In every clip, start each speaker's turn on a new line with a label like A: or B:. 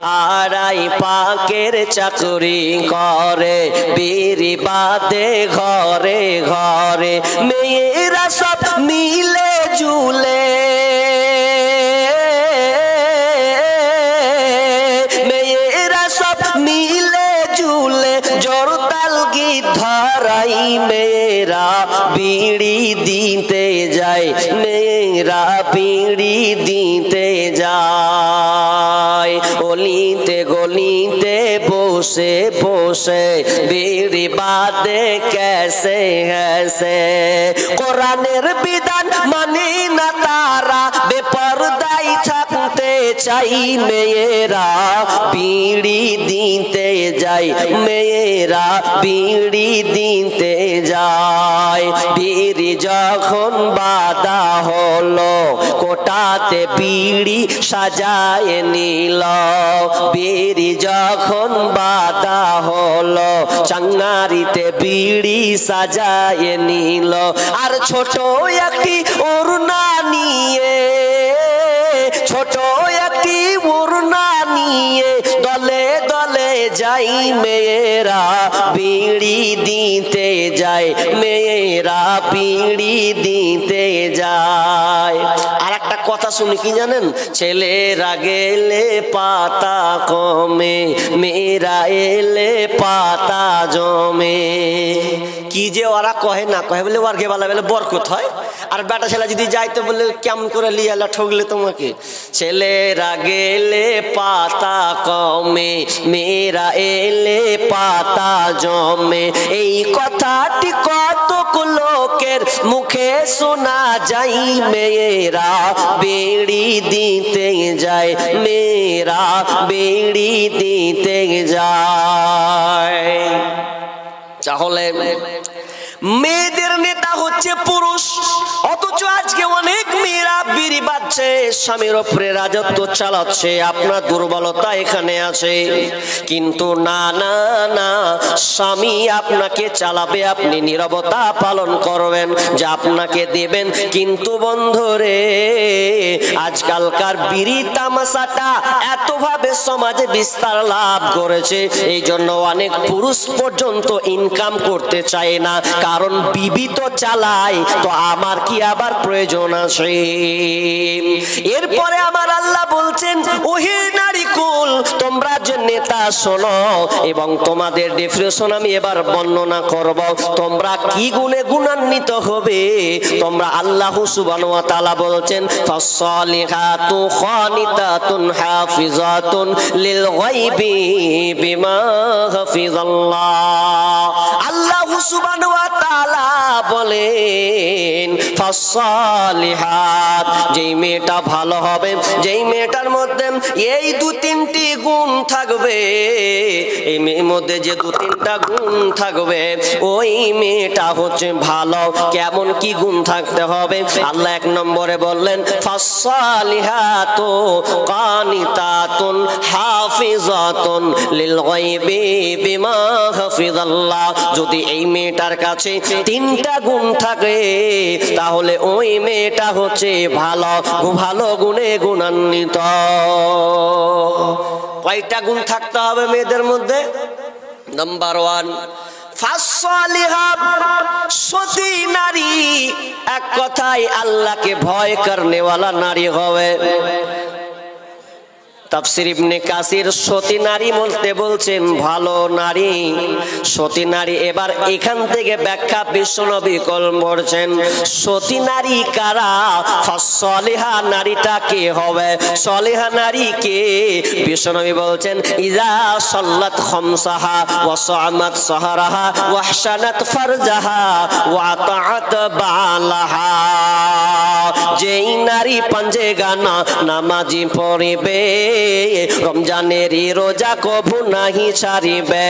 A: আড়াই পাকের চাকরি করে বিড়ি বাদে ঘরে ঘরে মেয়েরা সব মিলে জুলে মেয়েরা সব মিলে জুলে জোরতাল গীত ধরাই মেয়েরা বিড়ি দিতে যায় মেয়েরা বিড়ি দিতে যায় অলিতে গলিতে বসে বসে বিড়ি বাদে कैसे हैसे কোরআনের বিধান মানে না তারা বেপরদাই থাকতে চাই মেয়েরা বিড়ি দিতে যায় মেয়েরা বিড়ি দিতে যায় বিড়ি যখন বাঁধা হলো কোটাতে বিড়ি সাজায় নিল বিড়ি যখন বাঁধা হলো চাঙ্গারিতে বিড়ি সাজায় নিল আর ছোট একটি ওড়না নিয়ে ছোট একটি ওড়না নিয়ে দলে দলে যাই মেয়েরা বিড়ি দিতে যায় মেয়েরা বিড়ি দিতে যায় আর একটা কথা শুনি কি জানেন ছেলেরা গেলে পাতা কমে মেয়েরা এলে পাতা জমে কি যে ওরা কহে না কহে বলে ওর গেবালা বলে বরকত হয় আর বেটা ছেলে যদি যাইতে বলে কেমন করে লিয়ালা ঠকলে তোমাকে ছেলেরা গেলে পাতা কমে মেয়েরা এলে পাতা জমে এই কথাটি কতক লোকের মুখে শোনা যায় মেয়েরা বিড়ি দিতে যায় মেয়েরা বিড়ি দিতে যায় তাহলে মেয়েদের নেতা হচ্ছে পুরুষ অথচ আজকে অনেক মেয়েরা বিড়ি বাজছে স্বামীর উপরে রাজত্ব চালাচ্ছে আপনার দুর্বলতা এখানে আছে কিন্তু না না না স্বামী আপনাকে চালাবে আপনি নীরবতা পালন করবেন যে আপনাকে দেবেন কিন্তু বন্ধুরে আজকালকার বিড়ি তামাশাটা এতভাবে সমাজে বিস্তার লাভ করেছে এই জন্য অনেক পুরুষ পর্যন্ত ইনকাম করতে চায় না কারণ বিবি তো চালায় তো আমার কি আবার প্রয়োজন আছে এরপরে আমার আল্লাহ বলছেন ওহে নারী কুল তোমরা যে নেতা শোনো এবং তোমাদের ডেফিনেশন আমি এবার বর্ণনা করব তোমরা কি গুণে গুণান্বিত হবে তোমরা আল্লাহ সুবহানাহু ওয়া তাআলা বলছেন ফাসসালিহাতু খানিতাতুন হাফিজাতুন লিল গায়বি বিমা হাফিজাল্লাহ আল্লাহ সুবহানাহু ওয়া তাআলা বলেন ফাসসালিহাত যেই মেয়েটা ভালো হবে যেই মেয়েটার মধ্যে এই দু তিনটি গুণ থাকবে এই মেয়ের মধ্যে যে দু তিনটা গুণ থাকবে ওই মেয়েটা হচ্ছে ভালো কেমন কি গুণ থাকতে হবে আল্লাহ এক নম্বরে বললেন ফাসসালিহাতু কানিতাতুন হাফিজাতুন লিল গায়বি বিমা হাফিজাল্লাহ যদি এই মেয়েটার কাছে তিনটা গুণ থাকে তাহলে ওই মেয়েটা হচ্ছে ভালো ভালো গুণে গুণান্বিত কয়টা গুণ থাকতে হবে মেয়েদের মধ্যে নাম্বার 1 সতী নারী এক কথায় আল্লাহকে ভয় করনেওয়ালা নারী হবে তাফসীর ইবনে কাসির সতী নারী বলতে বলছেন ভালো নারী সতী নারী এবার এখান থেকে ব্যাখ্যা বিশ্বনবী বলছেন সতী নারী কারা ফাসসালিহা নারীটা কে হবে সলিহা নারী কে বিশ্বনবী বলছেন ইজা সাল্লাত খামসাহা ওয়া সামাত সাহরাহা ওয়া হসানাত ফারজাহা ওয়া আতাআত বালাহা যেই নারী পাঁচে গানা নামাজি পড়িবে রমজানের রোজা কভু নাহি ছাড়িবে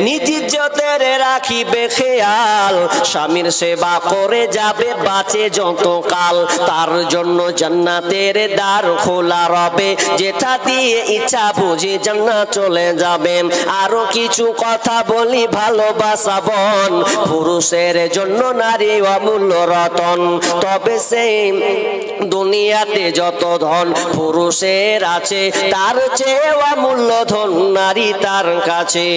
A: নিজ ইজ্জতের রাখিবে খেয়াল স্বামীর সেবা করে যাবে বাঁচে যতকাল তার জন্য জান্নাতের দ্বার খোলা রবে যেটা দিয়ে ইচ্ছা বুঝে জান্নাত চলে যাবেন আরো কিছু কথা বলি ভালোবাসা বন পুরুষের জন্য নারী অমূল্য রতন তবে সে দুনিয়াতে যত ধন পুরুষের আছে তার চেয়ে মূল্যধন নারী তার কাছে,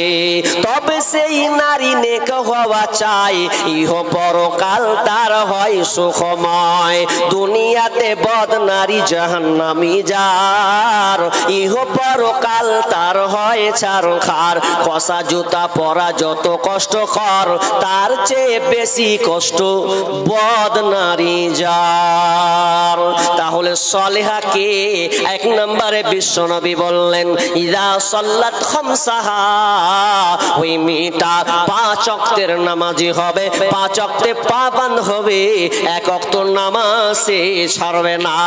A: তবে সেই নারী নেক হওয়া চাই, ইহ পরকাল তার হয় সুখময়। দুনিয়াতে বদ নারী জাহান্নামী যার, ইহ পরকাল তার হয় ছারখার। কষা জুতা পরা যত কষ্টকর, তার চেয়ে বেশি কষ্ট বদ নারী যার। তাহলে সলেহা কে? এক নম্বরে বিশ্বনবী বললেন ইদা সাল্লাত খামসাহা, ওই মেয়েটা 5 ওয়াক্তের নামাজি হবে, 5 ওয়াক্তে পাবন্দ হবে, 1 ওয়াক্ত নামাজে ছাড়বে না।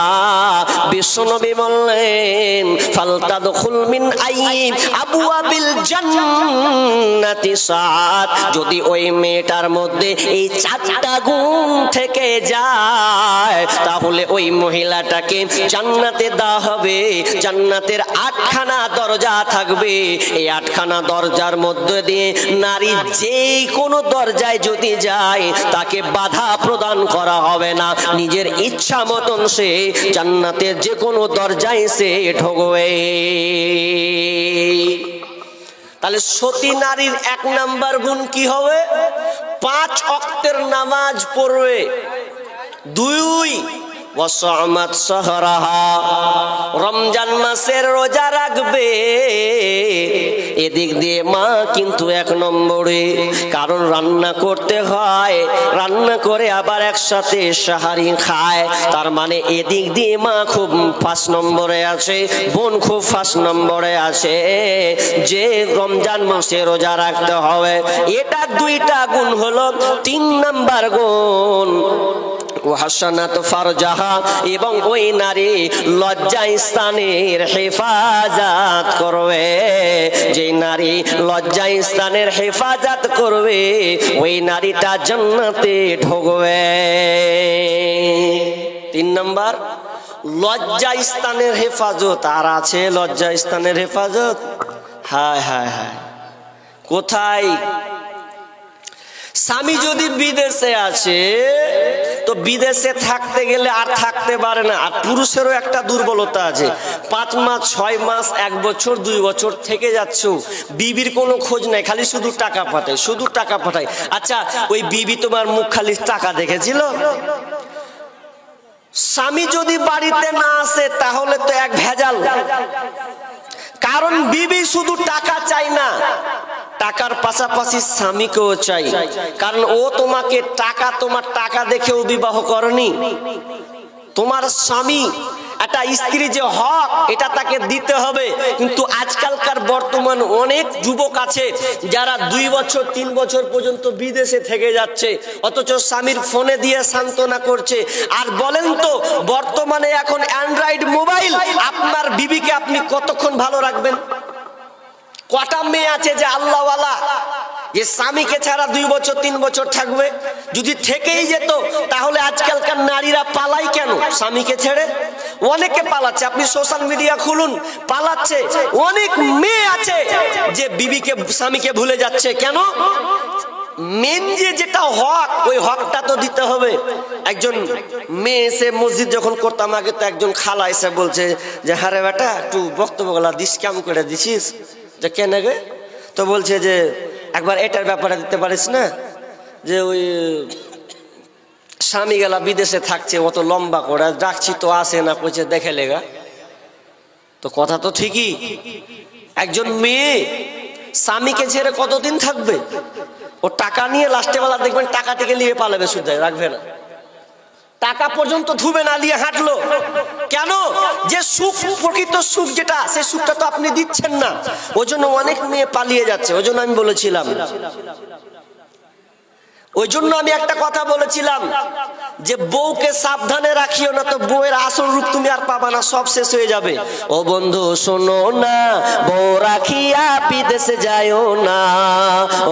A: বিশ্বনবী বললেন ফালতাদখুল মিন আইয়ি আবওয়াবিল জান্নাতি সাত, যদি ওই মেয়েটার মধ্যে এই 4টা গুণ থেকে যায়, তাহলে ওই মহিলাটাকে জান্নাতে দেওয়া হবে। জান্নাতের 8খানা দরজা থাকবে, এই 8খানা দরজার মধ্যে দিয়ে নারী যেই কোনো দরজায় যদি যায়, তাকে বাধা প্রদান করা হবে না, নিজের ইচ্ছা মতন সে জান্নাতের যে কোনো দরজায় সে ঢুকবে। তাহলে সতী নারীর 1 নাম্বার গুণ কি হবে? 5 ওয়াক্তের নামাজ পড়বে। 2 ওয়াসামাত সাহরাহা, রমজান মাসের রোজা রাখবে। এদিক দিয়ে মা কিন্তু 1 নম্বরে, কারণ রান্না করতে হয়, রান্না করে আবার একসাথে সাহারি খায়, তার মানে এদিক দিয়ে মা খুব 5 নম্বরে আছে, বোন খুব 5 নম্বরে আছে, যে রমজান মাসে রোজা রাখতে হবে। এটা 2টা গুণ হলো। 3 নাম্বার গুণ ওয়াহাসানাত ফারজাহা, এবং ওই নারী লজ্জা স্থানের হেফাজত করবে। যে নারী লজ্জা স্থানের হেফাজত করবে, ওই নারীটা জান্নাতে ঢুকবে। 3 নাম্বার লজ্জা স্থানের হেফাজত। আর আছে লজ্জা স্থানের হেফাজত? হায় হায় হায়, কোথায়? স্বামী যদি বিদেশে আছে, তো বিদেশে থাকতে গেলে আর থাকতে পারে না। আর পুরুষেরও একটা দুর্বলতা আছে, 5 মাস 6 মাস 1 বছর 2 বছর থেকে যাচ্ছ, বিবির কোনো খোঁজ নাই, খালি শুধু টাকা পাঠায়, শুধু টাকা পাঠায়। আচ্ছা, ওই বিবি তোমার মুখ খালি টাকা দেখেছিল? স্বামী যদি বাড়িতে না আসে, তাহলে তো এক ভেজাল। কারণ বিবি শুধু টাকা চাই না, টাকার পাশাপাশি স্বামীকেও চাই। কারণ ও তোমাকে টাকা, তোমার টাকা দেখেও বিবাহ করনি। তোমার স্বামী একটা স্ত্রী যে হক, এটা তাকে দিতে হবে। কিন্তু আজকালকার বর্তমান অনেক যুবক আছে যারা 2 বছর 3 বছর পর্যন্ত বিদেশে থেকে যাচ্ছে, অথচ স্বামীর ফোনে দিয়ে সান্ত্বনা করছে। আর বলেন তো, বর্তমানে এখন অ্যান্ড্রয়েড মোবাইল, আপনার বিবিকে আপনি কতক্ষণ ভালো রাখবেন? কটা মেয়ে আছে যে আল্লাহওয়ালা, যে স্বামীকে ছাড়া 2 বছর 3 বছর থাকবে? যদি থেকেই যেত, তাহলে আজকালকার নারীরা পালাই কেন স্বামীকে ছেড়ে? অনেকে পালাচ্ছে, আপনি সোশ্যাল মিডিয়া খুলুন, পালাচ্ছে। অনেক মেয়ে আছে যে বিবিকে, স্বামীকে ভুলে যাচ্ছে। কেন? মেন যেটা হক, ওই হকটা তো দিতে হবে। একজন মেয়ে এসে মসজিদ যখন করতাম আগে, তো একজন খালা এসে বলছে যে হারে বেটা, একটু বক্তব্যগুলা দিস, কেমন করে দিছিস? যে কেন গে? তো বলছে যে একবার এটার ব্যাপারে দিতে পারিস না, যে ওই স্বামী গেলা বিদেশে থাকছে, অত লম্বা করে ডাকছি তো আসে না, কইছে দেখে লেগা। তো কথা তো ঠিকই। একজন মেয়ে স্বামীকে ছেড়ে কতদিন থাকবে? ও টাকা নিয়ে লাস্টে বেলা দেখবেন টাকা থেকে নিয়ে পালাবে, শুধু রাখবে না, টাকা পর্যন্ত ধুবে না, নিয়ে হাঁটলো। কেন? যে সুখ, প্রকৃত সুখ যেটা, সে সুখটা তো আপনি দিচ্ছেন না। ওই জন্য অনেক মেয়ে পালিয়ে যাচ্ছে। ওই জন্য আমি বলেছিলাম, ওই জন্য আমি একটা কথা বলেছিলাম যে বউকে সাবধানে রাখিও না, তো বউয়ের আসল রূপ তুমি আর পাবা না, সব শেষ হয়ে যাবে। ও বন্ধু শোনো না, বউ রাখিয়া বিদেশে যাইও না।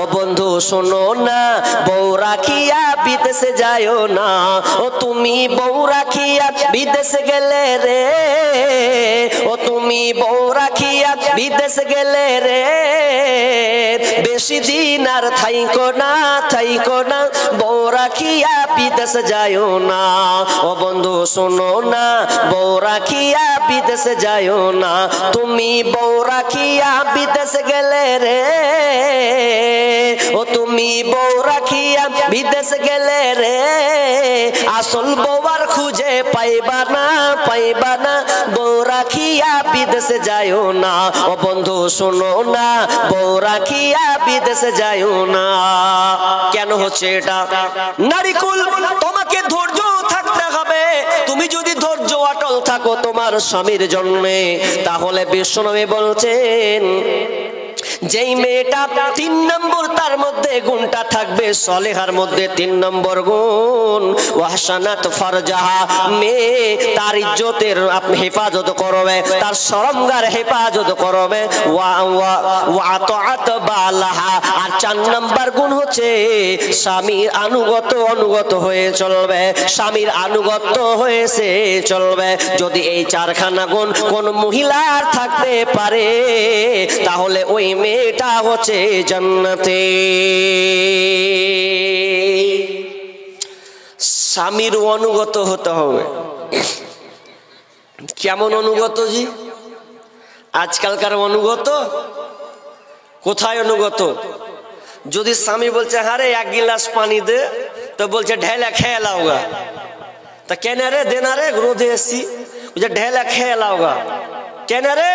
A: ও বন্ধু শোনো না, বউ রাখিয়া বিদেশে যাইও না। ও তুমি বউ রাখিয়া বিদেশে গেলে রে, ও তুমি বউ রাখিয়া বিদেশে গেলে রে, বেশি দিন আর থাইকো না বউ রাখিয়া বিদেশ যাইও না। ও বন্ধু শোনো না, বউ রাখিয়া বিদেশ যাইও না। তুমি বউ রাখিয়া বিদেশ গেলে রে, ও তুমি বউ রাখিয়া বিদেশ গেলে রে, আসল বউয়ার খুঁজে পাইবা না, বউ রাখিয়া বিদেশ যাইও না। ও বন্ধু শোনো না, বউ রাখিয়া বিদেশ যাইও না। কেন হচ্ছে এটা? নারীকুল, তোমাকে ধৈর্য থাকতে হবে। তুমি যদি ধৈর্য অটল থাকো তোমার স্বামীর জন্য, তাহলে বিশ্বনবী বলছেন যেই মেয়েটা 3 নম্বর তার মধ্যে গুণটা থাকবে, সলেহার মধ্যে 3 নম্বর গুণ, ওয়াহসানাত ফারজাহা, মেয়ে তার ইজ্জতের হেফাজত করবে, তার শরমগার হেফাজত করবে, ওয়া আতাআত বালাহা। আর 4 নম্বর গুণ হচ্ছে স্বামীর অনুগত হয়ে চলবে, স্বামীর আনুগত্য হয়েছে চলবে। যদি এই 4খানা গুণ কোন মহিলার থাকতে পারে, তাহলে ওই মেয়েটা হচ্ছে জান্নাতে। স্বামীর অনুগত হতে হবে। কেমন অনুগত জি? আজকালকার অনুগত কোথায় অনুগত? যদি স্বামী বলছে হারে 1 গিলাস পানি দে, তো বলছে ঢেলা খেয়ে লাওগা। তা কেন রে দেনা রে, রোদে এসছি, বলছে ঢেলা খেয়ে লাওগা। কেন রে?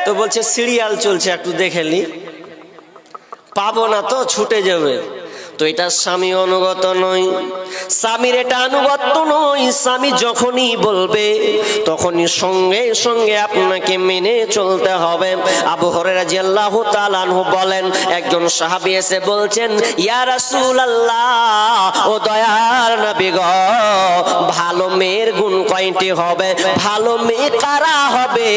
A: তো বলছে সিরিয়াল চলছে একটু দেখে নি, পাবো না তো ছুটে যাবে। তো এটা স্বামী অনুগত নয়, স্বামীর এটা আনুগত্য নয়। স্বামী যখনই বলবে তখনই সঙ্গে সঙ্গে আপনাকে মেনে চলতে হবে। আবু হুরায়রা রাদিয়াল্লাহু তাআলা আনহু বলেন, একজন সাহাবী এসে বলছেন, ইয়া রাসূলুল্লাহ, ও দয়ার নবী গো, ভালো মেয়ের গুণ কয়টি হবে? ভালো মেয়ে কারা হবে?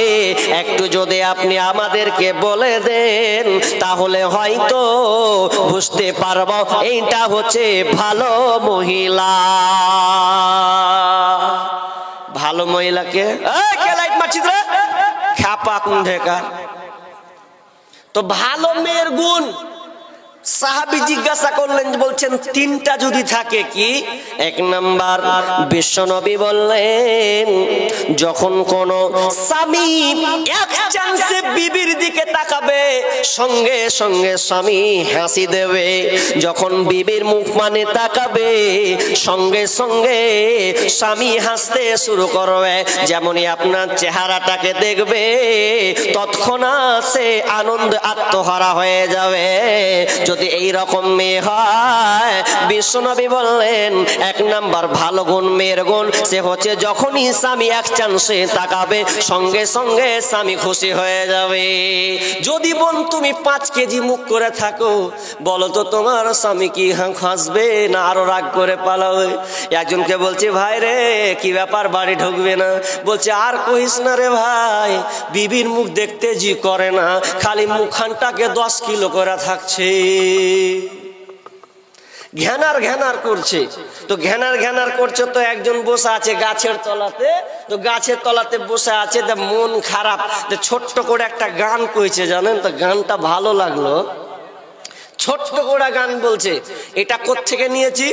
A: একটু যদি আপনি আমাদেরকে বলে দেন তাহলে হয়তো বুঝতে পারবো এইটা হচ্ছে ভালো মহিলা। ভালো মহিলাকে কে লাইট মারছিস রে, খাপা কোন ঢেকা। তো ভালো মেয়ের গুণ সাহাবী জিজ্ঞাসা করলেন, বলছেন 3টা যদি থাকে কি? 1 নাম্বার, বিশ্বনবী বললেন যখন কোন স্বামী এক চান্সে বিবির দিকে তাকাবে সঙ্গে সঙ্গে স্বামী হাসি দেবে। যখন বিবির মুখ মানে তাকাবে সঙ্গে সঙ্গে স্বামী হাসতে শুরু করবে। যেমনই আপনার চেহারাটাকে দেখবে তৎক্ষণাৎ সে আনন্দ আত্মহারা হয়ে যাবে। যদি এই রকম মেয়ে হয়, বিশ্বনবী বললেন 1 নাম্বার ভালো গুণ মেয়ের গুণ, সে হচ্ছে যখনই স্বামী এক চান্সে তাকাবে সঙ্গে সঙ্গে স্বামী খুশি হয়ে যাবে। যদি বোন তুমি 5 কেজি মুখ করে থাকো, বলো তো তোমার স্বামী কি হাসবে না আরো রাগ করে পালাবে? একজনকে বলছে, ভাই রে কি ব্যাপার বাড়ি ঢুকবে না? বলছে আর কইস না রে ভাই, বিবির মুখ দেখতে জি করে না, খালি মুখখানটাকে 10 কিলো করে থাকছে, ঘ্যানার করছে। তো ঘ্যানার করছে, তো একজন বসে আছে গাছের তলাতে, তো গাছের তলাতে বসে আছে, তো মন খারাপ, তো ছোট্ট করে একটা গান কইছে জানেন তো, গানটা ভালো লাগলো। ছোট্ট করে গান বলছে, এটা কোত্থেকে নিয়েছি?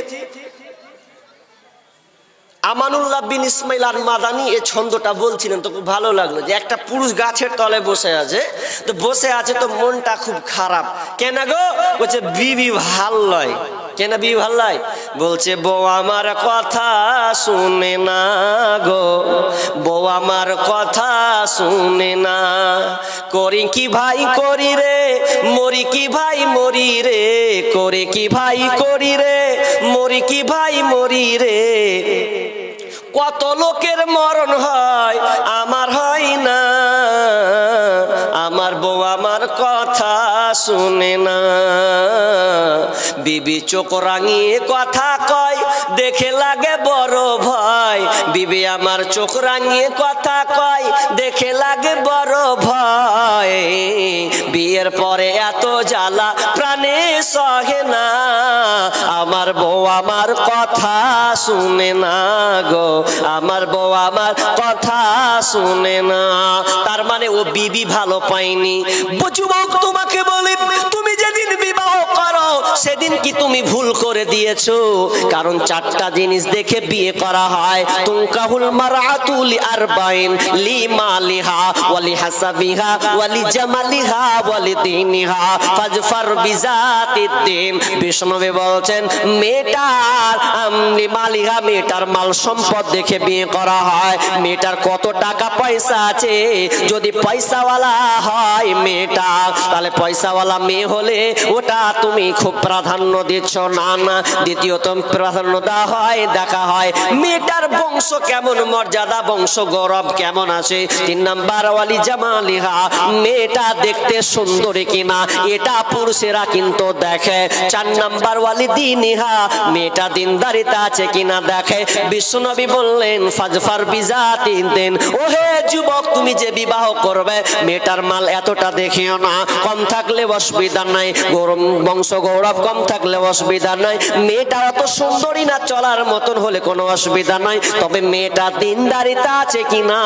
A: আমানুল্লাহ বিন ইসমাইল আর মাদানী এই ছন্দটা বলছিলেন, তো খুব ভালো লাগলো যে একটা পুরুষ গাছের তলে বসে আছে, তো মনটা খুব খারাপ। কেন গো? বলছে বিবি ভাল লয়। কেন বিবি ভাল লয়? বলছে বউ আমার কথা শুনে না গো, বউ আমার কথা শুনে না, করি কি ভাই করি রে, মরি কি ভাই মরি রে, করে কি ভাই করি রে, মরি কি ভাই মরি রে, কত লোকের মরণ হয় আমার হয় না, আমার বউ আমার কথা শুনে না। বিবি চোখ রাঙিয়ে কথা কয়, দেখে লাগে বড় ভয়, বিবি আমার চোখ রাঙিয়ে কথা কয়, দেখে লাগে বড় ভয়, বিয়ের পরে এত জ্বালা প্রাণে সহে না, আমার বউ আমার কথা শুনে না গো, আমার বউ আমার কথা শুনে না। তার মানে ও বিবি ভালো পায়নি। যুবক তোমাকে বলি, তুমি যেদিন সেদিন কি তুমি ভুল করে দিয়েছো? কারণ চারটা জিনিস দেখে বিয়ে করা হয়। তুনকাহুল মারআতু লিআরবাইন, লিমালিহা ওয়া লিহাসাবিহা ওয়া লিজামালিহা ওয়া লিদীনিহা ফাজফার বিজাতিদ্দিন। বিষ্ণুনবী বলছেন মেয়েটার লিমালিহা, মেয়েটার মাল সম্পদ দেখে বিয়ে করা হয়। মেয়েটার কত টাকা পয়সা আছে, যদি পয়সাওয়ালা হয় মেয়েটা, তাহলে পয়সাওয়ালা মেয়ে হলে ওটা তুমি খুব প্রাধান্য দিচ্ছ না। না, দ্বিতীয়ত প্রাধান্য দেওয়া হয়, দেখা হয় মেয়েটার বংশ কেমন, মর্যাদা বংশ গৌরব কেমন আছে। 3 নাম্বার ওয়ালি জামালিহা, মেয়েটা দেখতে সুন্দরী কিনা এটা পুরুষেরা কিন্তু দেখে। 4 নাম্বার ওয়ালি দীনিহা, মেয়েটা দিনদারিতা আছে কিনা দেখে। বিশ্বনবী বললেন ফাজফার বিজাতিদ্দিন, ওহে যুবক তুমি যে বিবাহ করবে মেয়েটার মাল এতটা দেখিও না, কম থাকলে অসুবিধা নাই, গৌরব বংশ গৌরব কম থাকলে অসুবিধা নাই, মেয়েটা অত সুন্দরী না চলার মতন হলে কোনো অসুবিধা নাই, তবে মেয়েটা দিনদারিতা আছে কিনা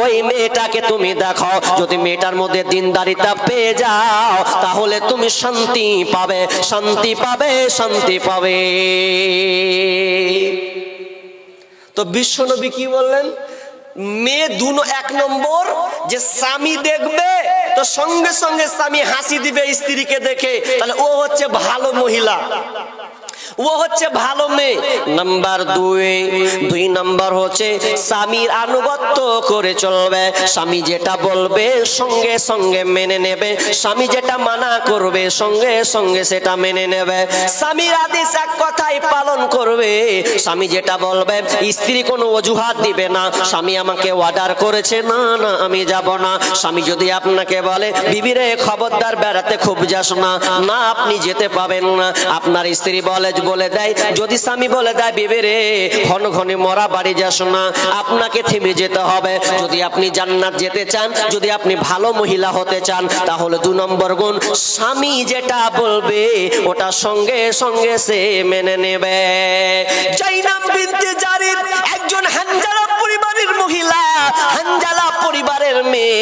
A: ওই মেয়েটাকে তুমি দেখো। যদি মেয়েটার মধ্যে দিনদারিতা পেয়ে যাও তাহলে তুমি শান্তি পাবে, শান্তি পাবে, শান্তি পাবে। তো বিশ্বনবী কি বললেন? মেয়ে দুনো 1 নম্বর যে স্বামী দেখবে তো সঙ্গে সঙ্গে স্বামী হাসি দিবে স্ত্রীকে দেখে, তাহলে ও হচ্ছে ভালো মহিলা, ও হচ্ছে ভালো মেয়ে। নাম্বার 2 নাম্বার হচ্ছে স্বামীর আনুগত্য করে চলবে, স্বামী যেটা বলবে সঙ্গে সঙ্গে মেনে নেবে, স্বামী যেটা মানা করবে সঙ্গে সঙ্গে সেটা মেনে নেবে, স্বামীর আদেশ এক কথাই পালন করবে। স্বামী যেটা বলবে স্ত্রী কোনো অজুহাত দিবে না, স্বামী আমাকে অর্ডার করেছে, না না আমি যাব না। স্বামী যদি আপনাকে বলে বিবি রে খবরদার বেড়াতে খুব যাস না, না আপনি যেতে পাবেন না। আপনার স্ত্রী বলে দেয়, যদি স্বামী বলে দেয় বিবি রে ঘন ঘন মরা বাড়ি যাস না, আপনাকে থেমে যেতে হবে। যদি আপনি জান্নাত যেতে চান, যদি আপনি ভালো মহিলা হতে চান, তাহলে 2 নম্বর গুণ স্বামী যেটা বলবে ওটা সঙ্গে সঙ্গে সে মেনে নেবে। জাইনাব বিনতে জারির একজন হানজালা পরিবারের মহিলা, হানজালা পরিবারের মেয়ে।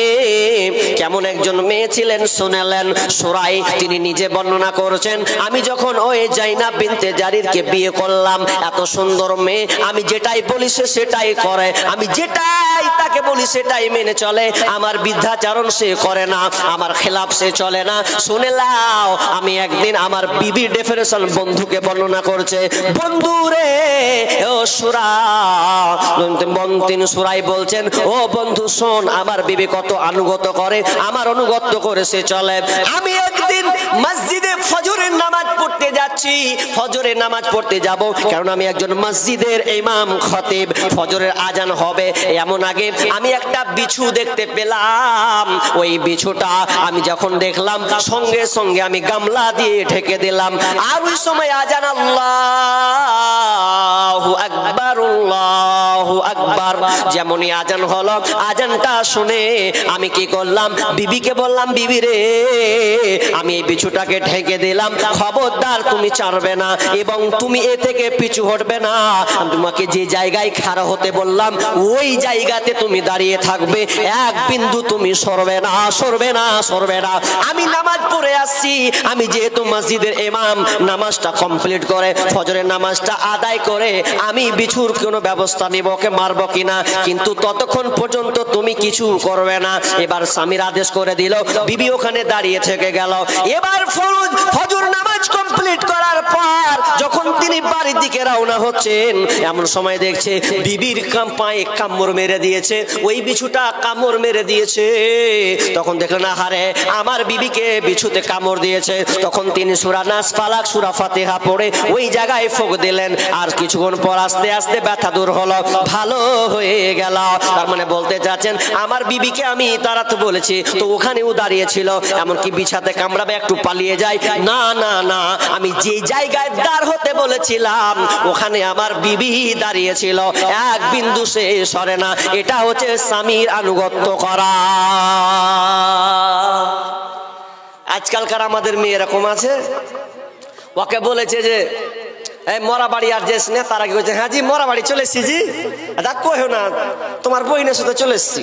A: কেমন একজন মেয়ে ছিলেন শুনেলেন সুরাই তিনি নিজে বর্ণনা করেছেন, আমি যখন ওই জাইনাব বিনতে জারিরকে বিয়ে করলাম, এত সুন্দর মেয়ে, আমি যেটাই বলি সে সেটাই করে, আমি যেটাই তাকে বলি সেটাই মেনে চলে, আমার বিদ্যাচারণ সে করে না, আমার খেলাফ সে চলে না। শুনে লাও, আমি একদিন আমার বিবির ডেফিনেশন বন্ধুকে বর্ণনা করছে, বন্ধু রে ও সুরা, তিনি সুরাই বলছেন ও বন্ধু শোন, আমার বিবি কত আনুগত্য করে, আমার অনুগত্য করে সে চলে। আমি একদিন মসজিদে ফজরের নামাজ পড়তে যাচ্ছি, ফজরের নামাজ পড়তে যাব, কারণ আমি একজন মসজিদের ইমাম খতিব। ফজরের আজান হবে এমন আগে আমি একটা বিছু দেখতে পেলাম, ওই বিছুটা আমি যখন দেখলাম সঙ্গে সঙ্গে আমি গামলা দিয়ে ঢেকে দিলাম। আর ওই সময় আজান আল্লাহু আকবার, আল্লাহু আকবার, যেমনই আজান হলো, আজানটা শুনে আমি কি করলাম, বিবিকে বললাম বিবি রে আমি এই বিছুটাকে ঢেকে দিলাম, খবরদার তুমি ছাড়বে না এবং তুমি এ থেকে পিছু হটবে না, তোমাকে যে জায়গায় খাড়া হতে বললাম ওই জায়গাতে তুমি দাঁড়িয়ে থাকবে, এক বিন্দু তুমি সরবে না, সরবে না, সরবে না। আমি নামাজ পড়ে আসছি, আমি যেহেতু মসজিদের ইমাম, নামাজটা কমপ্লিট করে ফজরের নামাজটা আদায় করে আমি বিছুর কোনো ব্যবস্থা নিব, ওকে মারবো কিনা, কিন্তু ততক্ষণ পর্যন্ত তুমি কিছু করবে না। এবার স্বামীর আদেশ করে দিল, বিবি ওখানে দাঁড়িয়ে থেকে গেল। এবার ফজর নামাজ কমপ্লিট করার পর যখন তিনি বাড়ির দিকে রওনা হচ্ছেন, এমন সময় দেখছে বিবির পায়ে কামড় মেরে দিয়েছে, ওই বিছুটা কামড় মেরে দিয়েছে। তখন দেখলেন আহারে আমার বিবিকে বিছুতে কামড় দিয়েছে। তখন তিনি সূরা নাস, ফালাক, সূরা ফাতিহা পড়ে ওই জায়গায় ফুঁক দিলেন, আর কিছুক্ষণ পর আস্তে আস্তে ব্যথা দূর হলো, ভালো হয়ে গেল। তার মানে বলতে চাচ্ছেন আমার বিবিকে আমি তাড়াতে বলেছি তো ওখানেও দাঁড়িয়েছিল, এমনকি বিছাতে কামড়াবে একটু পালিয়ে যায়, না না না, আমি যে জায়গায় দাঁড় হতে বলেছিলাম ওখানে আমার বিবি দাঁড়িয়েছিল, এক বিন্দু সে সরে না। এটা হচ্ছে স্বামীর আনুগত্য করা। আজকালকার আমাদের মেয়ে এরকম আছে, ওকে বলেছে যে এই মরা বাড়ি আর যাস না, তারা কি বলছে হ্যাঁ জি মরা বাড়ি চলে এসছি জি, কহেও না তোমার বইনের সাথে চলে এসছি।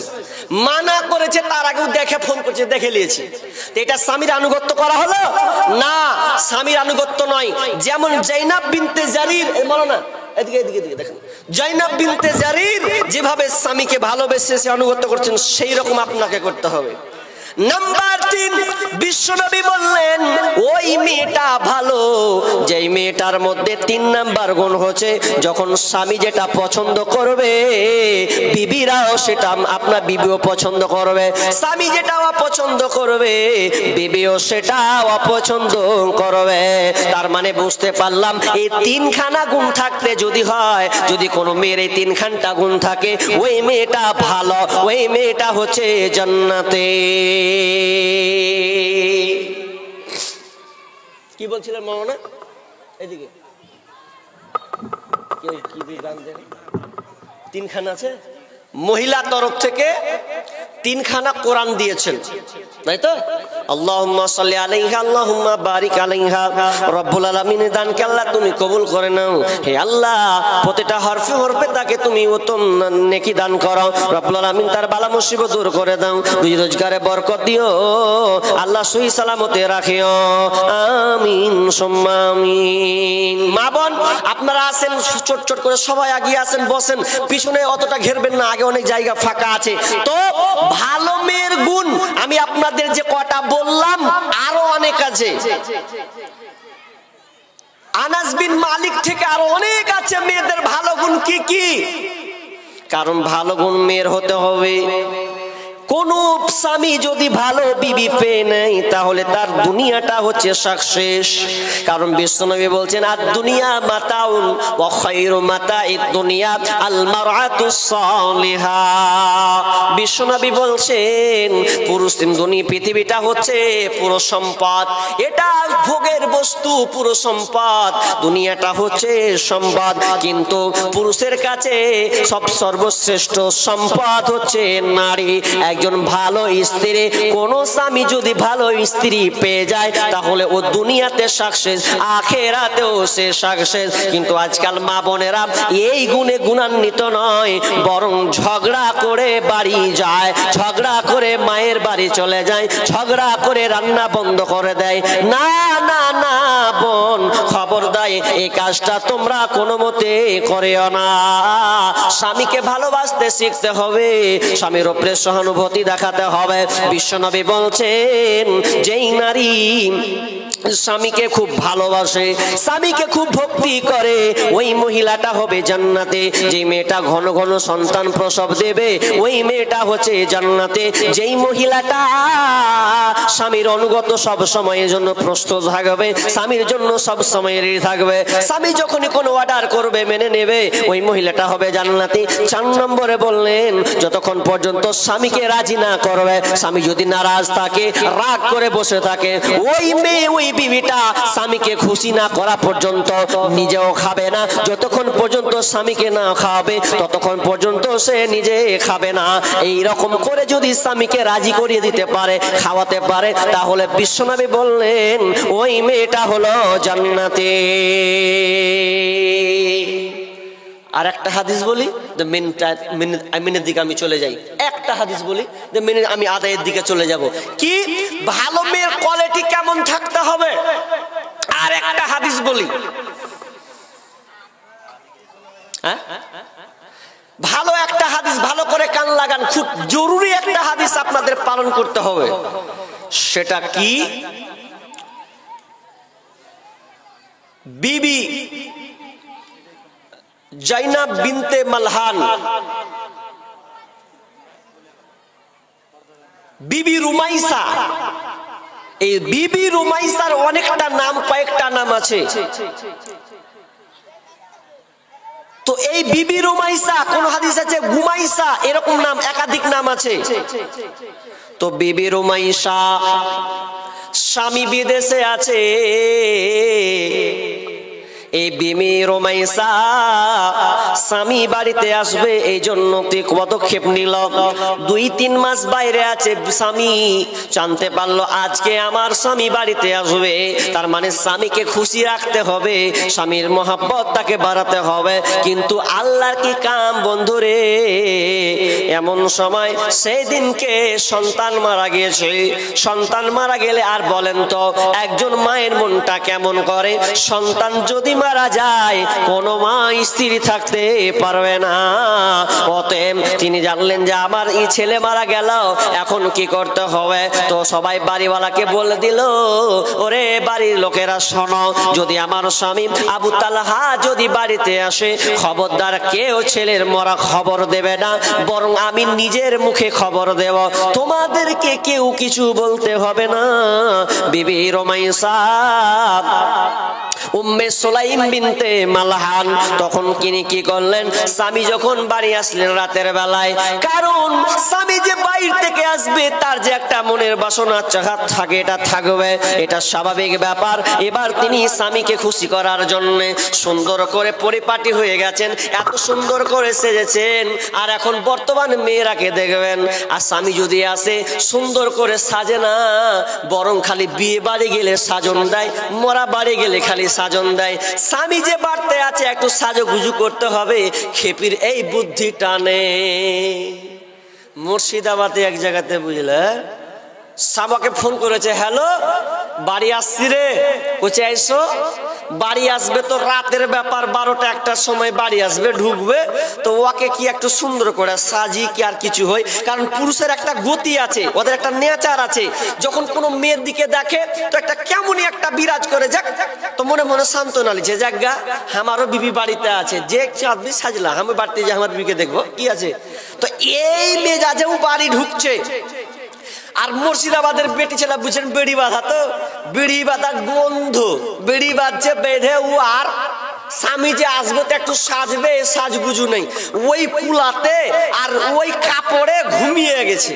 A: মানা করেছে তার আগেও দেখে ফোন করছে, দেখে নিয়েছে। এটা স্বামীর আনুগত্য করা হলো না, স্বামীর আনুগত্য নয়। যেমন জাইনাব বিনতে জারির, মাওলানা এদিকে এদিকে এদিকে দেখেন, জাইনাব বিনতে জারির যেভাবে স্বামীকে ভালোবেসে সে আনুগত্য করছেন, সেই রকম আপনাকে করতে হবে। নাম্বার 3, বিশ্বনবী বললেন ওই মেয়েটা ভালো যেই মেয়েটার মধ্যে 3 নাম্বার গুণ হচ্ছে, যখন স্বামী যেটা পছন্দ করবে বিবিরাও সেটা, আপনার বিবিও পছন্দ করবে। স্বামী যেটা অপছন্দ করবে বিবিও সেটা অপছন্দ করবে। তার মানে বুঝতে পারলাম এই 3খানা গুণ থাকতে যদি হয়, যদি কোনো মেয়ের এই 3খানটা গুণ থাকে, ওই মেয়েটা ভালো, ওই মেয়েটা হচ্ছে জান্নাতে। কি বলছিলেন মাওলানা? এদিকে কি গান দেন? 3খানা আছে, মহিলা তরফ থেকে 3খানা কোরআন দিয়েছেন, তাই তো? আল্লাহুম্মা সাল্লি আলাইহা আল্লাহুম্মা বারিক আলাইহা, রব্বুল আলামিনের দানকে আল্লাহ তুমি কবুল করে নাও। হে আল্লাহ, প্রতিটা হরফে হরফে তাকে তুমি উত্তম নেকি দান করো। রব্বুল আলামিন তার বালা মুসিবত দূর করে দাও, রুজি রোজগারে বরকত দিও, আল্লাহ সহি সালামতে রাখিও, আমিন সুম্মা আমিন। মা বোন আপনারা আছেন, ছোট ছোট করে সবাই আগিয়ে আসেন, বসেন, পিছনে অতটা ঘেরবেন না, আগে অনেক জায়গা ফাঁকা আছে। তো ভালো মেয়ের গুণ আমি আপনাদের যে কটা বললাম আরো অনেক আছে। আনাস বিন মালিক থেকে আরো অনেক আছে মেয়েদের ভালো গুণ। কি কি? কারণ ভালো গুণ মেয়ের হতে হবে। কোন স্বামী যদি ভালো বিবি পেয়ে নেয় তাহলে তার দুনিয়াটা হচ্ছে সাকসেস। কারণ বিশ্বনবী বলছেন আর দুনিয়া মাতাউন ওয়া খায়রু মাতাইদ দুনিয়া আল মারআতুস সালিহা। বিশ্বনবী বলছেন পুরুষ দুনিয়া পৃথিবীটা হচ্ছে পুরো সম্পদ, এটা ভোগের বস্তু, পুরো সম্পদ। দুনিয়াটা হচ্ছে সম্পদ, কিন্তু পুরুষের কাছে সর্বশ্রেষ্ঠ সম্পদ হচ্ছে নারী। একজন ভালো স্ত্রী, কোন স্বামী যদি ভালো স্ত্রী পেয়ে যায় তাহলে ও দুনিয়াতে সাকসেস, আখেরাতেও সে সাকসেস। কিন্তু আজকাল মা বোনেরা এই গুণে গুণান্বিত নয়, বরং ঝগড়া করে বাড়ি যায়, ঝগড়া করে মায়ের বাড়ি চলে যায়, ঝগড়া করে রান্না বন্ধ করে দেয়। না না না বোন, খবরদার এই কাজটা তোমরা কোনো মতে করিও না। স্বামীকে ভালোবাসতে শিখতে হবে, স্বামীর উপরে সহানুভূতি দেখাতে হবে। বিশ্বনবী বলছেন যেই নারী স্বামীকে খুব ভালোবাসে, স্বামীকে খুব ভক্তি করে, ওই মহিলাটা হবে জান্নাতে। যে মেয়েটা ঘন ঘন সন্তান প্রসব দেবে ওই মেয়েটা হচ্ছে জান্নাতে। যেই মহিলাটা স্বামীর অনুগত সব সময়ের জন্য প্রস্তুত থাকবে, স্বামীর জন্য সব সময় রেডি থাকবে, স্বামী যখনই কোনো অর্ডার করবে মেনে নেবে, ওই মহিলাটা হবে জান্নাতি। 4 নম্বরে বললেন যতক্ষণ পর্যন্ত স্বামীকে রাজি না করবে, স্বামী যদি নারাজ থাকে, রাগ করে বসে থাকে, ওই মেয়ে ওই বিবিটা স্বামীকে খুশি না করা পর্যন্ত নিজেও খাবে না। যতক্ষণ পর্যন্ত স্বামীকে না খাওয়াবে ততক্ষণ পর্যন্ত সে নিজে খাবে না। এই রকম করে যদি স্বামীকে রাজি করিয়ে দিতে পারে, খাওয়াতে পারে, তাহলে বিশ্বনবী বললেন ওই মেয়েটা হলো জান্নাতে। আর একটা হাদিস বলি, মিনিটের দিকে আমি চলে যাই। একটা হাদিস বলি, আমি আদায়ের দিকে চলে যাব। কি ভালো মেয়ের কোয়ালিটি কেমন থাকতে হবে? আর একটা হাদিস বলি, হ্যাঁ ভালো একটা হাদিস, ভালো করে কান লাগান, খুব জরুরি একটা হাদিস আপনাদের পালন করতে হবে। সেটা কি? বিবি জাইনাব বিনতে মালহান, বিবি রুমাইসা। এই বিবি রুমাইসার অনেকটা নাম, কয়েকটা নাম আছে। তো এই বিবি রুমাইসা, কোন হাদিস আছে গুমাইসা, এরকম নাম একাধিক নাম আছে। তো বিবি রুমাইসা স্বামী বিদেশে আছে, এই বিবি রুমাইসা স্বামী বাড়িতে আসবে এই জন্য পদক্ষেপ নিল। 2-3 মাস বাইরে আছে স্বামী, জানতে পারলো আজকে আমার স্বামী বাড়িতে আসবে, তার মানে স্বামীকে খুশি রাখতে হবে, স্বামীর মহব্বত তাকে বাড়াতে হবে। কিন্তু আল্লাহর কি কাম বন্ধুরে, এমন সময় সেই দিনকে সন্তান মারা গিয়েছে। সন্তান মারা গেলে আর বলেন তো একজন মায়ের মনটা কেমন করে? সন্তান যদি মারা যায় কোনো মা স্ত্রী থাকতে পারবে না। অতএব তিনি জানলেন যে আমার এই ছেলে মারা গেল, এখন কি করতে হবে? তো সবাই বাড়িওয়ালাকে বলে দিল, ওরে বাড়ির লোকেরা শোনো, যদি আমার স্বামী আবু তালহা যদি বাড়িতে আসে, খবরদার কেউ ছেলের মরা খবর দেবে না, বরং আমি নিজের মুখে খবর দেব, তোমাদেরকে কেউ কিছু বলতে হবে না। বিবি রুমাইসা উম্মে সুলাইম বিনতে মালহান তখন তিনি কি করলেন? স্বামী যখন বাড়ি আসলেন রাতের বেলায়, কারণ স্বামী যে বাইরে থেকে আসবে তার যে একটা মনের বাসনা চাহাত থাকে, এটা থাকবে, এটা স্বাভাবিক ব্যাপার। এবার তিনি স্বামীকে খুশি করার জন্য সুন্দর করে পরিপাটি হয়ে গেছেন, এত সুন্দর করে সেজেছেন। আর এখন বর্তমানে মেয়েরাকে দেখবেন, আর স্বামী যদি আসে সুন্দর করে সাজে না, বরং খালি বিয়ে বাড়ি গেলে সাজন দেয়, মরা বাড়ি গেলে খালি সাজন দেয়। স্বামী যে বাড়তে আছে একটু সাজুগুজু করতে হবে, খেপির এই বুদ্ধিটা নেই। মুর্শিদাবাদে এক জায়গাতে বুঝলে সাবাকে ফোন করেছে, হ্যালো বাড়ি আসছি রে, কোচে আইসো। বাড়ি আসবে তো রাতের ব্যাপার, 12টা-1টার সময় বাড়ি আসবে, ঢুকবে তো ওকে কি একটু সুন্দর করে সাজি কি আর কিছু হয়, কারণ পুরুষের একটা গতি আছে, ওদের একটা নেচার আছে, যখন কোনো মেয়ের দিকে দেখে তো একটা কেমনই একটা বিরাজ করে, যাক তো মনে মনে সান্ত্বনা লিছে, যাক গা আমারও বিবি বাড়িতে আছে, যে চাঁদবি সাজলা, আমি বাড়িতে যে আমার বিবিকে দেখবো কি আছে। তো এই মেজাজেও বাড়ি ঢুকছে। আর মুর্শিদাবাদের বেটি ছেলে বুঝছেন, বেড়ি বাঁধা, তো বেড়ি বাঁধা গন্ধ, বেড়ি বাঁধছে বেঁধে, ও আর স্বামী যে আসবে তো একটু সাজবে, সাজগুজু নেই, ওই কুলাতে আর ওই কাপড়ে ঘুমিয়ে গেছে।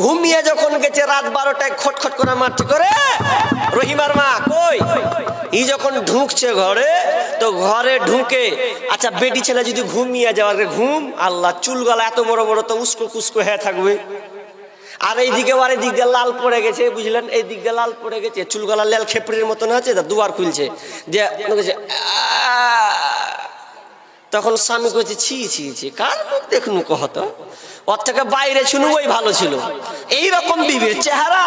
A: ঘুমিয়ে যখন গেছে রাত 12টায় খটখট করে মারছে, করে রহিমার মা কই, ই যখন ঢুকছে ঘরে, তো ঘরে ঢুকে আচ্ছা বেটি ছেলে যদি ঘুমিয়ে যাওয়ার ঘুম, আল্লাহ চুল গলা এত বড় বড় তো উস্কো কুস্কো হয়ে থাকবে, আর এই দিকে আর এই দিক দিয়ে লাল পড়ে গেছে, বুঝলেন, এই দিক দিয়ে লাল পড়ে গেছে, চুল গলা লাল খেপড়ির মতন আছে, দুয়ার খুলছে যে, তখন স্বামী কইছে ছি ছি ছি, কার মুখ দেখুন কহত, ওর থেকে বাইরে ছিল ওই ভালো ছিল, এইরকম বিবির চেহারা।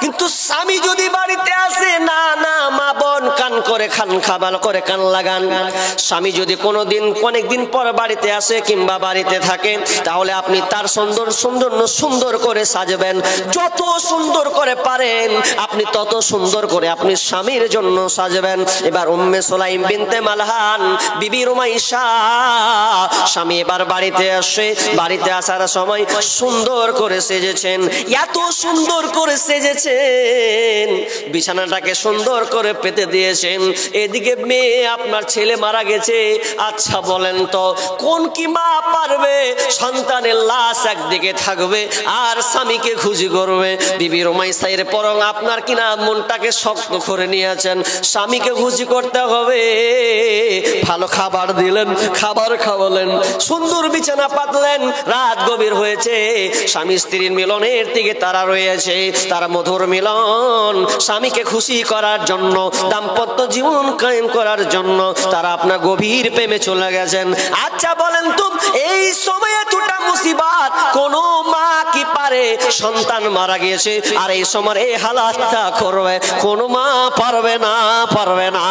A: কিন্তু স্বামী যদি বাড়িতে আসে, না না মা বোন কান করে খান খাবার করে কান লাগান, স্বামী যদি কোনোদিন অনেকদিন পর বাড়িতে আসে কিংবা বাড়িতে থাকে, তাহলে আপনি তার সুন্দর করে সাজবেন, যত সুন্দর করে পারেন আপনি তত সুন্দর করে আপনি স্বামীর জন্য সাজবেন। এবার উম্মে সুলাইম বিনতে মালহান বিবি রুমাইসা স্বামী এবার বাড়িতে আসে, বাড়িতে আসার সময় সুন্দর করে সেজেছেন, এত সুন্দর করে সেজেছেন, বিছানাটাকে সুন্দর করে পেতে দিয়েছেন। এদিকে মেয়ে আপনার ছেলে মারা গেছে, আচ্ছা বলেন তো কোন কি মা পারবে সন্তানের লাশ একদিকে থাকবে আর স্বামীকে খুশি করবে? বিবি রুমাইসা এর পরং আপনার কিনা মনটাকে শক্ত করে নিয়েছেন, স্বামীকে খুশি করতে হবে, ভালো খাবার দিলেন, খাবার খাওয়ালেন, সুন্দর বিছানা পাতলেন, রাত গভীর হয়েছে, স্বামী স্ত্রীর মিলনের দিকে তারা রয়েছে, তারা মধুর মিলন, স্বামীকে খুশি করার জন্য, দাম্পত্য জীবন কায়েম করার জন্য তারা আপনার গভীর প্রেমে চলে গেছেন। আচ্ছা বলেন তো এই সময়ে দুটা মুসিবত কোন মা কি পারে? সন্তান মারা গিয়েছে আর এই সময় এই হালাতটা করবে, কোন মা পারবে না, পারবে না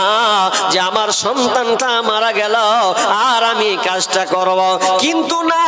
A: যে আমার সন্তানটা মারা গেল আর আমি কাজটা করব। কিন্তু না,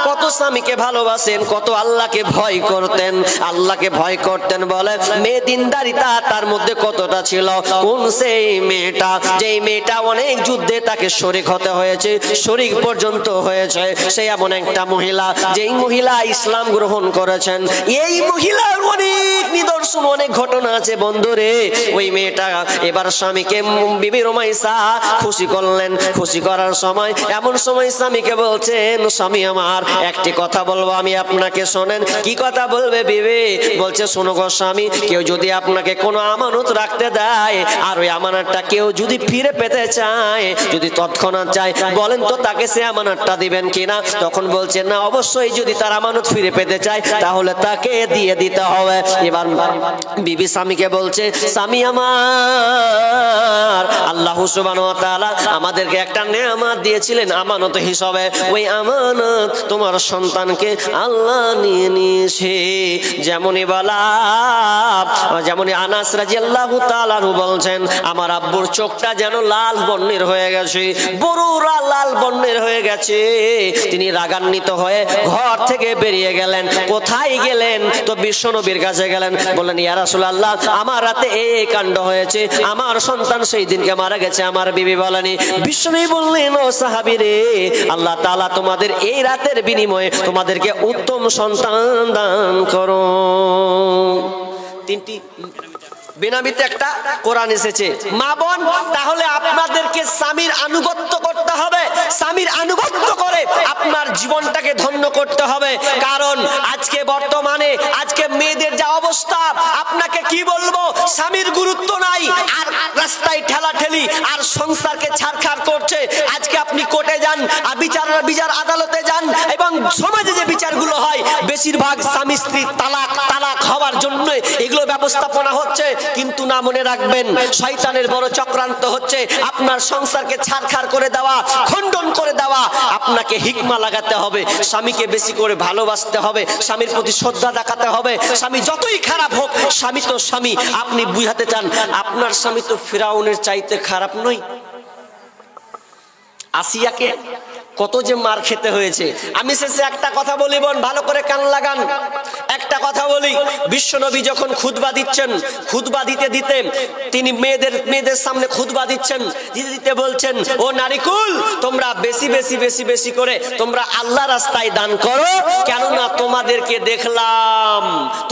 A: কত স্বামীকে ভালোবাসেন, কত আল্লাহকে ভয় করতেন, আল্লাহকে ভয় করতেন বলে মেয়ে দিনদারিতা তার মধ্যে কতটা ছিল। কোন সেই মেয়েটা, যেই মেয়েটা অনেক যুদ্ধে তাকে শরীক হতে হয়েছে, শরীক পর্যন্ত হয়েছে, সে এমন একটা মহিলা যেই মহিলা ইসলাম গ্রহণ দাফন করেছেন। এই মহিলার অনেক নিদর্শন, অনেক ঘটনা আছে বন্ধুরে। ওই মেয়েটা এবার স্বামীকে বিবি রুমাইসা খুশি করলেন। খুশি করার সময় এমন সময় স্বামীকে বলছেন, স্বামী আমার একটি কথা বলবো, আমি আপনাকে শোনেন। কি কথা বলবে বিবি? বলছে, শোনো গো স্বামী, কেউ যদি আপনাকে কোনো আমানত রাখতে দেয় আর ওই আমানতটা কেউ যদি ফিরে পেতে চায়, যদি তৎক্ষণাৎ চায়, বলেন তো তাকে সে আমানতটা দিবেন কিনা? তখন বলছে, না অবশ্যই, যদি তার আমানত ফিরে পেতে চায় তাহলে তাকে দিয়ে দিতে হবে। এবার বিবি স্বামীকে বলছে, স্বামী আমার, আল্লাহ সুবহানাহু ওয়া তাআলা আমাদেরকে একটা নেয়ামত দিয়েছিলেন আমানত হিসাবে। ওই আমানত তোমার সন্তানকে আল্লাহ নিয়ে নিয়েছে। যেমনই বলা, যেমনই আনাস রাদিয়াল্লাহু তাআলা বলছেন, আমার আব্বুর চোখটা যেন লাল বর্ণের হয়ে গেছে, বড় লাল বর্ণের হয়ে গেছে। তিনি রাগান্বিত হয়ে ঘর থেকে বেরিয়ে গেলেন। কোথায় গেলেন? তো বিশ্বনবীর কাছে গেলেন। বললেন, ইয়া রাসূলুল্লাহ, আমার রাতে এই কাণ্ড হয়েছে, আমার সন্তান সেই দিনকে মারা গেছে, আমার বিবি বলেনি। বিশ্বনবী বললেন, ও সাহাবীরে, আল্লাহ তাআলা তোমাদের এই রাতের বিনিময়ে তোমাদেরকে উত্তম সন্তান দান করো। তিনটি বেনামিতে একটা কোরআন এসেছে। মা বোন, তাহলে আপনাদেরকে স্বামীর আনুগত্য করতে হবে। স্বামীর আনুগত্য করে আপনার জীবনটাকে ধন্য করতে হবে। কারণ আজকে বর্তমানে আজকে মেয়েদের যা অবস্থা, আপনাকে কি বলবো, স্বামীর গুরুত্ব নাই, আর রাস্তায় ঠেলাঠেলি, আর সংসারকে ছাড়খাড় করছে। আজকে আপনি কোর্টে যান, বিচার আদালতে যান, এবং সমাজে যে বিচারগুলো হয় বেশিরভাগ স্বামী স্ত্রী তালাক হওয়ার জন্য এগুলো ব্যবস্থাপনা হচ্ছে। কিন্তু না, মনে রাখবেন, শয়তানের বড় চক্রান্ত হচ্ছে আপনার সংসারকে ছাড়খাড় করে দেওয়া, খণ্ডন করে দেওয়া। আপনাকে হিকমা লাগাতে হবে, স্বামীকে বেশি করে ভালোবাসতে হবে, স্বামীর প্রতি শ্রদ্ধা দেখাতে হবে। স্বামী যতই খারাপ হোক, স্বামী তো স্বামী। আপনি বুঝাতে চান আপনার স্বামী তো ফিরাউনের চাইতে খারাপ নয়। আসিয়াকে কত যে মার খেতে হয়েছে। আমি শেষে একটা কথা বলি, বোন ভালো করে কান লাগান। একটা কথা বলি, বিশ্বনবী যখন খুতবা দিচ্ছেন, খুতবা দিতে দিতে তিনি মেয়েদের সামনে খুতবা দিচ্ছেন, দিতে বলছেন, ও নারীকুল, তোমরা বেশি বেশি বেশি বেশি করে তোমরা আল্লাহ রাস্তায় দান করো, কেননা তোমাদেরকে দেখলাম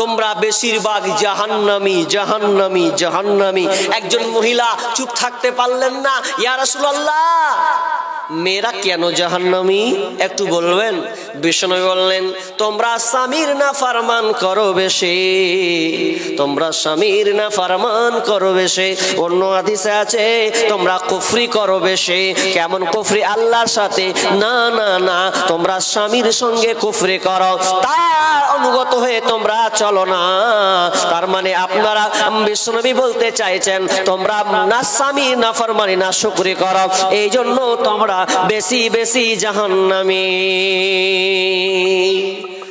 A: তোমরা বেশিরভাগ জাহান্নামী জাহান্নামী জাহান্নামী। একজন মহিলা চুপ থাকতে পারলেন না, ইয়া রাসূলুল্লাহ, মেয়েরা কেন জাহান্নামী একটু বলবেন? বিষ্ণু বললেন, তোমরা স্বামীর নাফরমান করো বেশি, তোমরা স্বামীর নাফরমান করো বেশি। অন্য হাদিসে আছে, তোমরা কুফরি করো বেশি। কেমন কুফরি? আল্লাহর সাথে না না না, তোমরা স্বামীর সঙ্গে কুফরি করো, তার অনুগত হয়ে তোমরা চলো না। তার মানে আপনারা, বিশ্বনবী বলতে চাইছেন, তোমরা না স্বামীর নাফরমানি না শুকরি করো, এই জন্য তোমরা বেশি বেশি জাহান্নামী।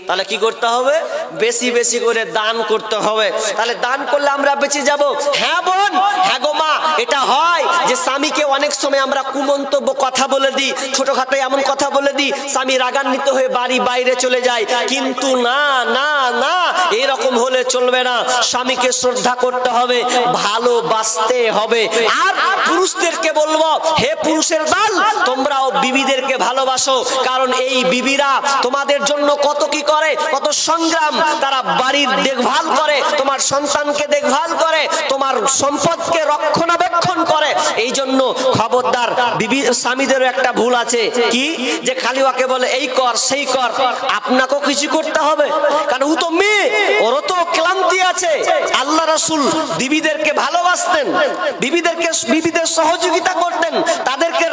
A: তাহলে কি করতে হবে? বেশি বেশি করে দান করতে হবে। তাহলে দান করলে আমরা বেঁচে যাব। হ্যাঁ বোন, হ্যাঁ গো মা, এটা হয় যে স্বামীকে অনেক সময় আমরা কুমন্তব্য কথা বলে দিই, ছোটখাটো এমন কথা বলে দিই, স্বামী রাগান্বিত হয়ে বাড়ি বাইরে চলে যায়। কিন্তু না না না, এরকম হলে চলবে না। স্বামীকে শ্রদ্ধা করতে হবে, ভালোবাসতে হবে। আর পুরুষদেরকে বলবো, হে পুরুষের দল, তোমরাও বিবিদেরকে ভালোবাসো। কারণ এই বিবিরা তোমাদের জন্য কত কি করে, কত সংগ্রাম। তারা বাড়ির দেখভাল করে, তোমার সন্তানকে দেখভাল করে, তোমার সম্পদকে রক্ষণাবেক্ষণ করে। এই জন্য খবরদার, বিবি স্বামীদেরও একটা ভুল আছে, কি যে খালি ওকে বলে এই কর সেই কর। আপনাকেও কিছু করতে হবে, কারণ ও তো মেয়ে, ওরও তো ক্লান্তি আছে। আল্লাহ রাসূল বিবিদেরকে ভালোবাসতেন, বিবিদের সহযোগিতা করতেন, তাদেরকে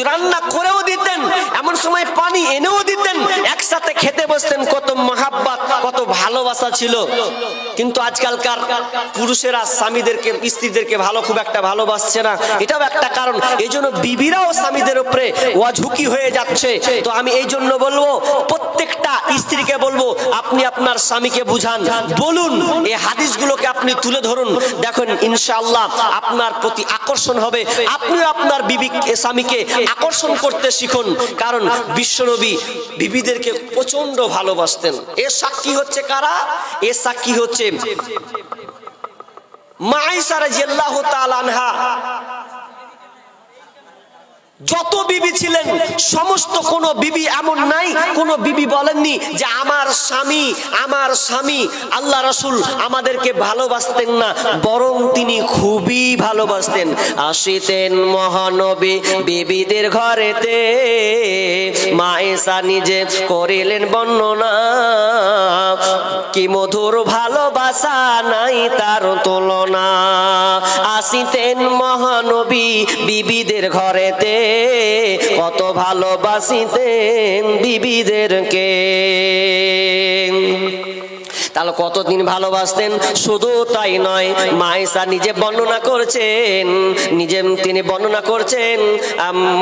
A: রান্না করেও দিতেন, এমন সময় পানি এনেও দিতেন, একসাথে খেতে বসতেন। কত মহাব্বত, কত ভালোবাসা ছিল। কিন্তু আজকালকার পুরুষেরা স্বামীদেরকে, স্ত্রীদেরকে খুব একটা ভালোবাসছে না। এটাও একটা কারণ। এই জন্য বিবিরাও স্বামীদের উপরে ঝুঁকি হয়ে যাচ্ছে। তো আমি এই জন্য বলবো, প্রত্যেকটা স্ত্রীকে বলবো, আপনি আপনার স্বামীকে বুঝান, বলুন, এই হাদিসগুলোকে আপনি তুলে ধরুন। দেখুন, ইনশাআল্লাহ আপনার প্রতি আকর্ষণ হবে। আপনি আপনার স্বামীকে আকর্ষণ করতে শিখুন। কারণ বিশ্বনবী বিবিদেরকে প্রচন্ড ভালোবাসতেন। এর সাক্ষী হচ্ছে কারা? এর সাক্ষী হচ্ছে মা আয়েশা রাদিয়াল্লাহু তাআলা আনহা। যত বিবি ছিলেন সমস্ত কোন বিবি এমন নাই, কোন বিবি বলেননি যে আমার স্বামী আল্লাহ রাসূল আমাদেরকে ভালোবাসতেন না, বরং তিনি খুবই ভালোবাসতেন। আসিতেন মহানবী বিবিদের ঘরেতে, মা ঈসা নিজে করিলেন বর্ণনা, কি মধুর ভালোবাসা নাই তার তুলনা। আসিতেন মহানবী বিবিদের ঘরেতে, কত ভালোবাসিতেন বিবিদেরকে। তাহলে কতদিন ভালোবাসতেন। শুধু তাই নয়, মা ঈসা নিজে বর্ণনা করছেন,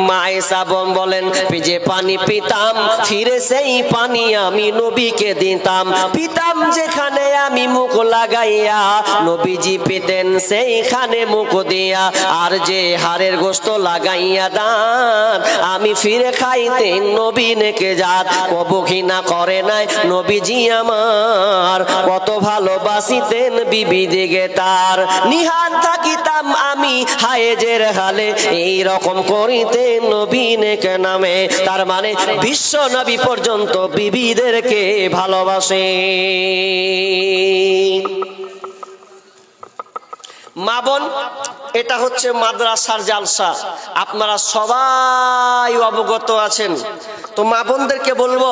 A: মা ঈসা বলেন, যে পানি পিতাম ফিরে সেই পানি আমি নবীকে দিতাম, পিতাম যেখানে আমি মুখ লাগাইয়া, নবীজি পেতেন সেইখানে মুখ দিয়া, আর যে হাড়ের গোশত লাগাইয়া দান আমি ফিরে খাইতেন নবী নেকে জাত, কবু ঘৃণা করে নাই নবীজি আমার, কত ভালোবাসিতেন বিবি দিগে তার। নিহান থাকিতাম আমি হায়েজের হালে, এই রকম করিতেন নবী নেকে নামে। তার মানে বিশ্ব নবী পর্যন্ত বিবিদেরকে ভালোবাসে। মা বোন, এটা হচ্ছে মাদ্রাসার জালসা, আপনারা সবাই অবগত আছেন। তো মা বোনদেরকে বলবো,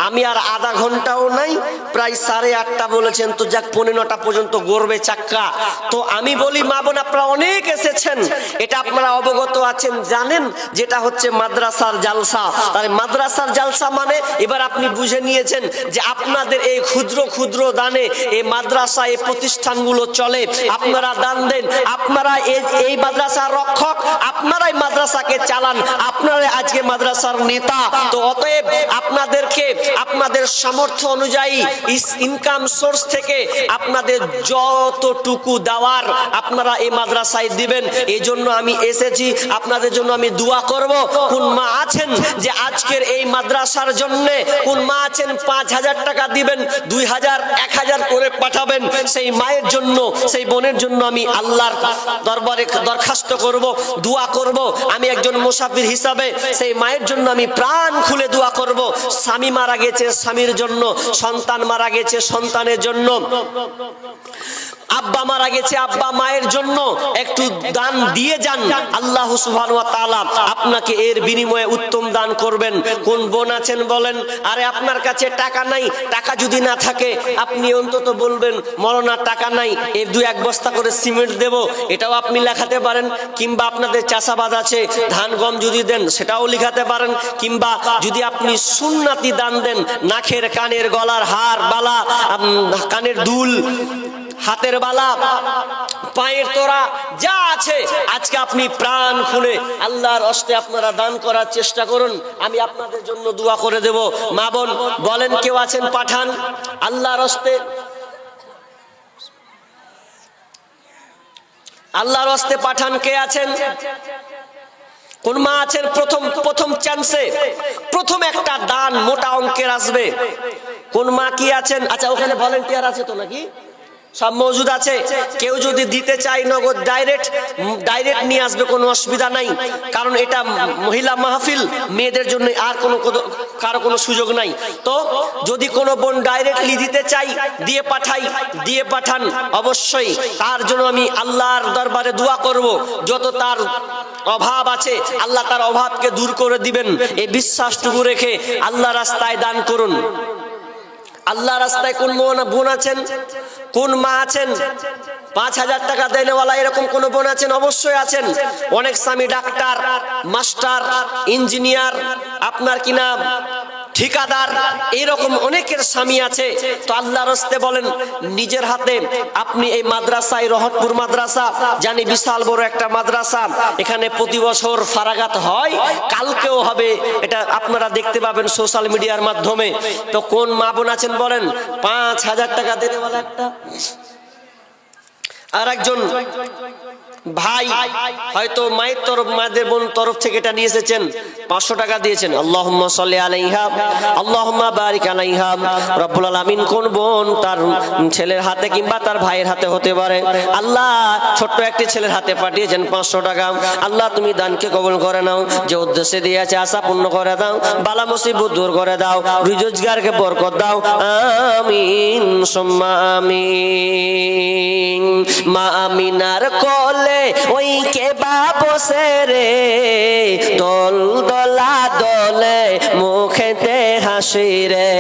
A: আমি আর আধা ঘন্টাও নাই, প্রায় 8:30 বলেছেন, তো যাক 9:45 পর্যন্ত গড়বে চাক্কা। তো আমি বলি মা বোন, আপনারা অনেক এসেছেন, এটা আপনারা অবগত আছেন, জানেন যেটা হচ্ছে মাদ্রাসার জালসা। তাহলে মাদ্রাসার জালসা মানে এবার আপনি বুঝে নিয়েছেন যে আপনাদের এই ক্ষুদ্র ক্ষুদ্র দানে এই মাদ্রাসা, এই প্রতিষ্ঠানগুলো চলে। আপনারা দান দেন, আপনারা এই মাদ্রাসার রক্ষক, আপনারাই মাদ্রাসাকে চালান, আপনারাই আজকে মাদ্রাসার নেতা। তো অতএব আপনাদেরকে আপনাদের সামর্থ্য অনুযায়ী ইনকাম সোর্স থেকে আপনাদের যতটুকু দেওয়ার আপনারা এই মাদ্রাসায় দিবেন। এই জন্য আমি এসেছি, আপনাদের জন্য আমি দোয়া করব। কোন মা আছেন যে আজকের এই মাদ্রাসার জন্য, কোন মা আছেন 5,000 টাকা দিবেন, 2,000 1,000 করে পাঠাবেন, সেই মায়ের জন্য, সেই বোনের জন্য আমি আল্লাহর দরবারে দরখাস্ত করব, দোয়া করব। আমি একজন মুসাফির হিসাবে সেই মায়ের জন্য আমি প্রাণ খুলে দোয়া করব। স্বামী মারা গেছে স্বামীর জন্য, সন্তান মারা গেছে সন্তানের জন্য, আব্বা মারা গেছে আব্বা মায়ের জন্য একটু দান দিয়ে যান। আল্লাহ সুবহানাহু ওয়া তাআলা আপনাকে এর বিনিময়ে উত্তম দান করবেন। কোন বোন আছেন বলেন, আরে আপনার কাছে টাকা নাই, টাকা যদি না থাকে আপনি অন্তত বলবেন মরনা টাকা নাই, এই 2-1 বস্তা করে সিমেন্ট দেব, এটাও আপনি লেখাতে পারেন। কিংবা আপনাদের চাষাবাদ আছে, ধান গম যদি দেন সেটাও লিখাতে পারেন। কিংবা যদি আপনি সুন্নাতি দান দেন, নাকের কানের গলার হার বালা, কানের দুল, হাতের বালা, পায়ের তোরা যা আছে, আজকে আপনি প্রাণ খুলে আল্লাহর হস্তে আপনারা দান করার চেষ্টা করুন। আমি আপনাদের জন্য দোয়া করে দেব। মা বোন বলেন, কেউ আছেন পাঠান আল্লাহর হস্তে? আল্লাহর হস্তে পাঠান কে আছেন? কোন মা আছেন? প্রথম চান্সে প্রথম একটা দান মোটা অঙ্কের আসবে। কোন মা কি আছেন? আচ্ছা, ওখানে ভলান্টিয়ার আছে তো নাকি? সব মজুদ আছে। কেউ যদি দিতে চায় নগদ ডাইরেক্ট নিয়ে আসবে, কোনো অসুবিধা নাই, কারণ এটা মহিলা মাহফিল, মেয়েদের জন্য আর কারো কোনো সুযোগ নাই। তো যদি কোনো বোন ডাইরেক্টলি দিতে চাই, দিয়ে পাঠান অবশ্যই। তার জন্য আমি আল্লাহর দরবারে দোয়া করব, যত তার অভাব আছে আল্লাহ তার অভাবকে দূর করে দিবেন, এই বিশ্বাসটুকু রেখে আল্লাহ রাস্তায় দান করুন। আল্লাহ রাস্তায় কোন বোন আছেন, কোন মা আছেন 5,000 টাকা দেনেওয়ালা, এরকম কোন বোন আছেন? অবশ্যই আছেন। অনেক স্বামী ডাক্তার, মাস্টার, ইঞ্জিনিয়ার, আপনার কিনা ঠিকাদার, এরকম অনেকের স্বামী আছে। তো আল্লাহর হস্তে বলেন, নিজের হাতে আপনি এই মাদ্রাসায়, রহতপুর মাদ্রাসা জানি বিশাল বড় একটা মাদ্রাসা, এখানে প্রতি বছর ফারাগাত হয়, কালকেও হবে, এটা আপনারা দেখতে পাবেন সোশ্যাল মিডিয়ার মাধ্যমে। তো কোন মা বোন আছেন বলেন? 5,000 টাকা দেনেওয়ালা একটা। আর একজন ভাই হয়তো মায়ের বোন তরফ থেকে এটা নিয়ে এসেছেন, 500 টাকা দিয়েছেন, আল্লাহুম্মা সাল্লি আলাইহা আল্লাহুম্মা বারিক আলাইহা। রব্বুল আলামিন কোন বোন তার ছেলের হাতে কিংবা তার ভাইয়ের হাতে হতে পারে, আল্লাহ ছোট্ট একটি ছেলের হাতে পাঠিয়েছেন 500 টাকা। আল্লাহ তুমি দানকে কবুল করে নাও, যে উদ্দেশ্যে দিয়েছে আশা পূর্ণ করে দাও, বালা মুসিবত দূর করে দাও, রুজগারকে বরকত দাও, আমিন সুম্মা আমিন। মা আমিনার কোলে ওই কে বসে রে, দোল দোলা দোলে মুখেতে হাসি রে,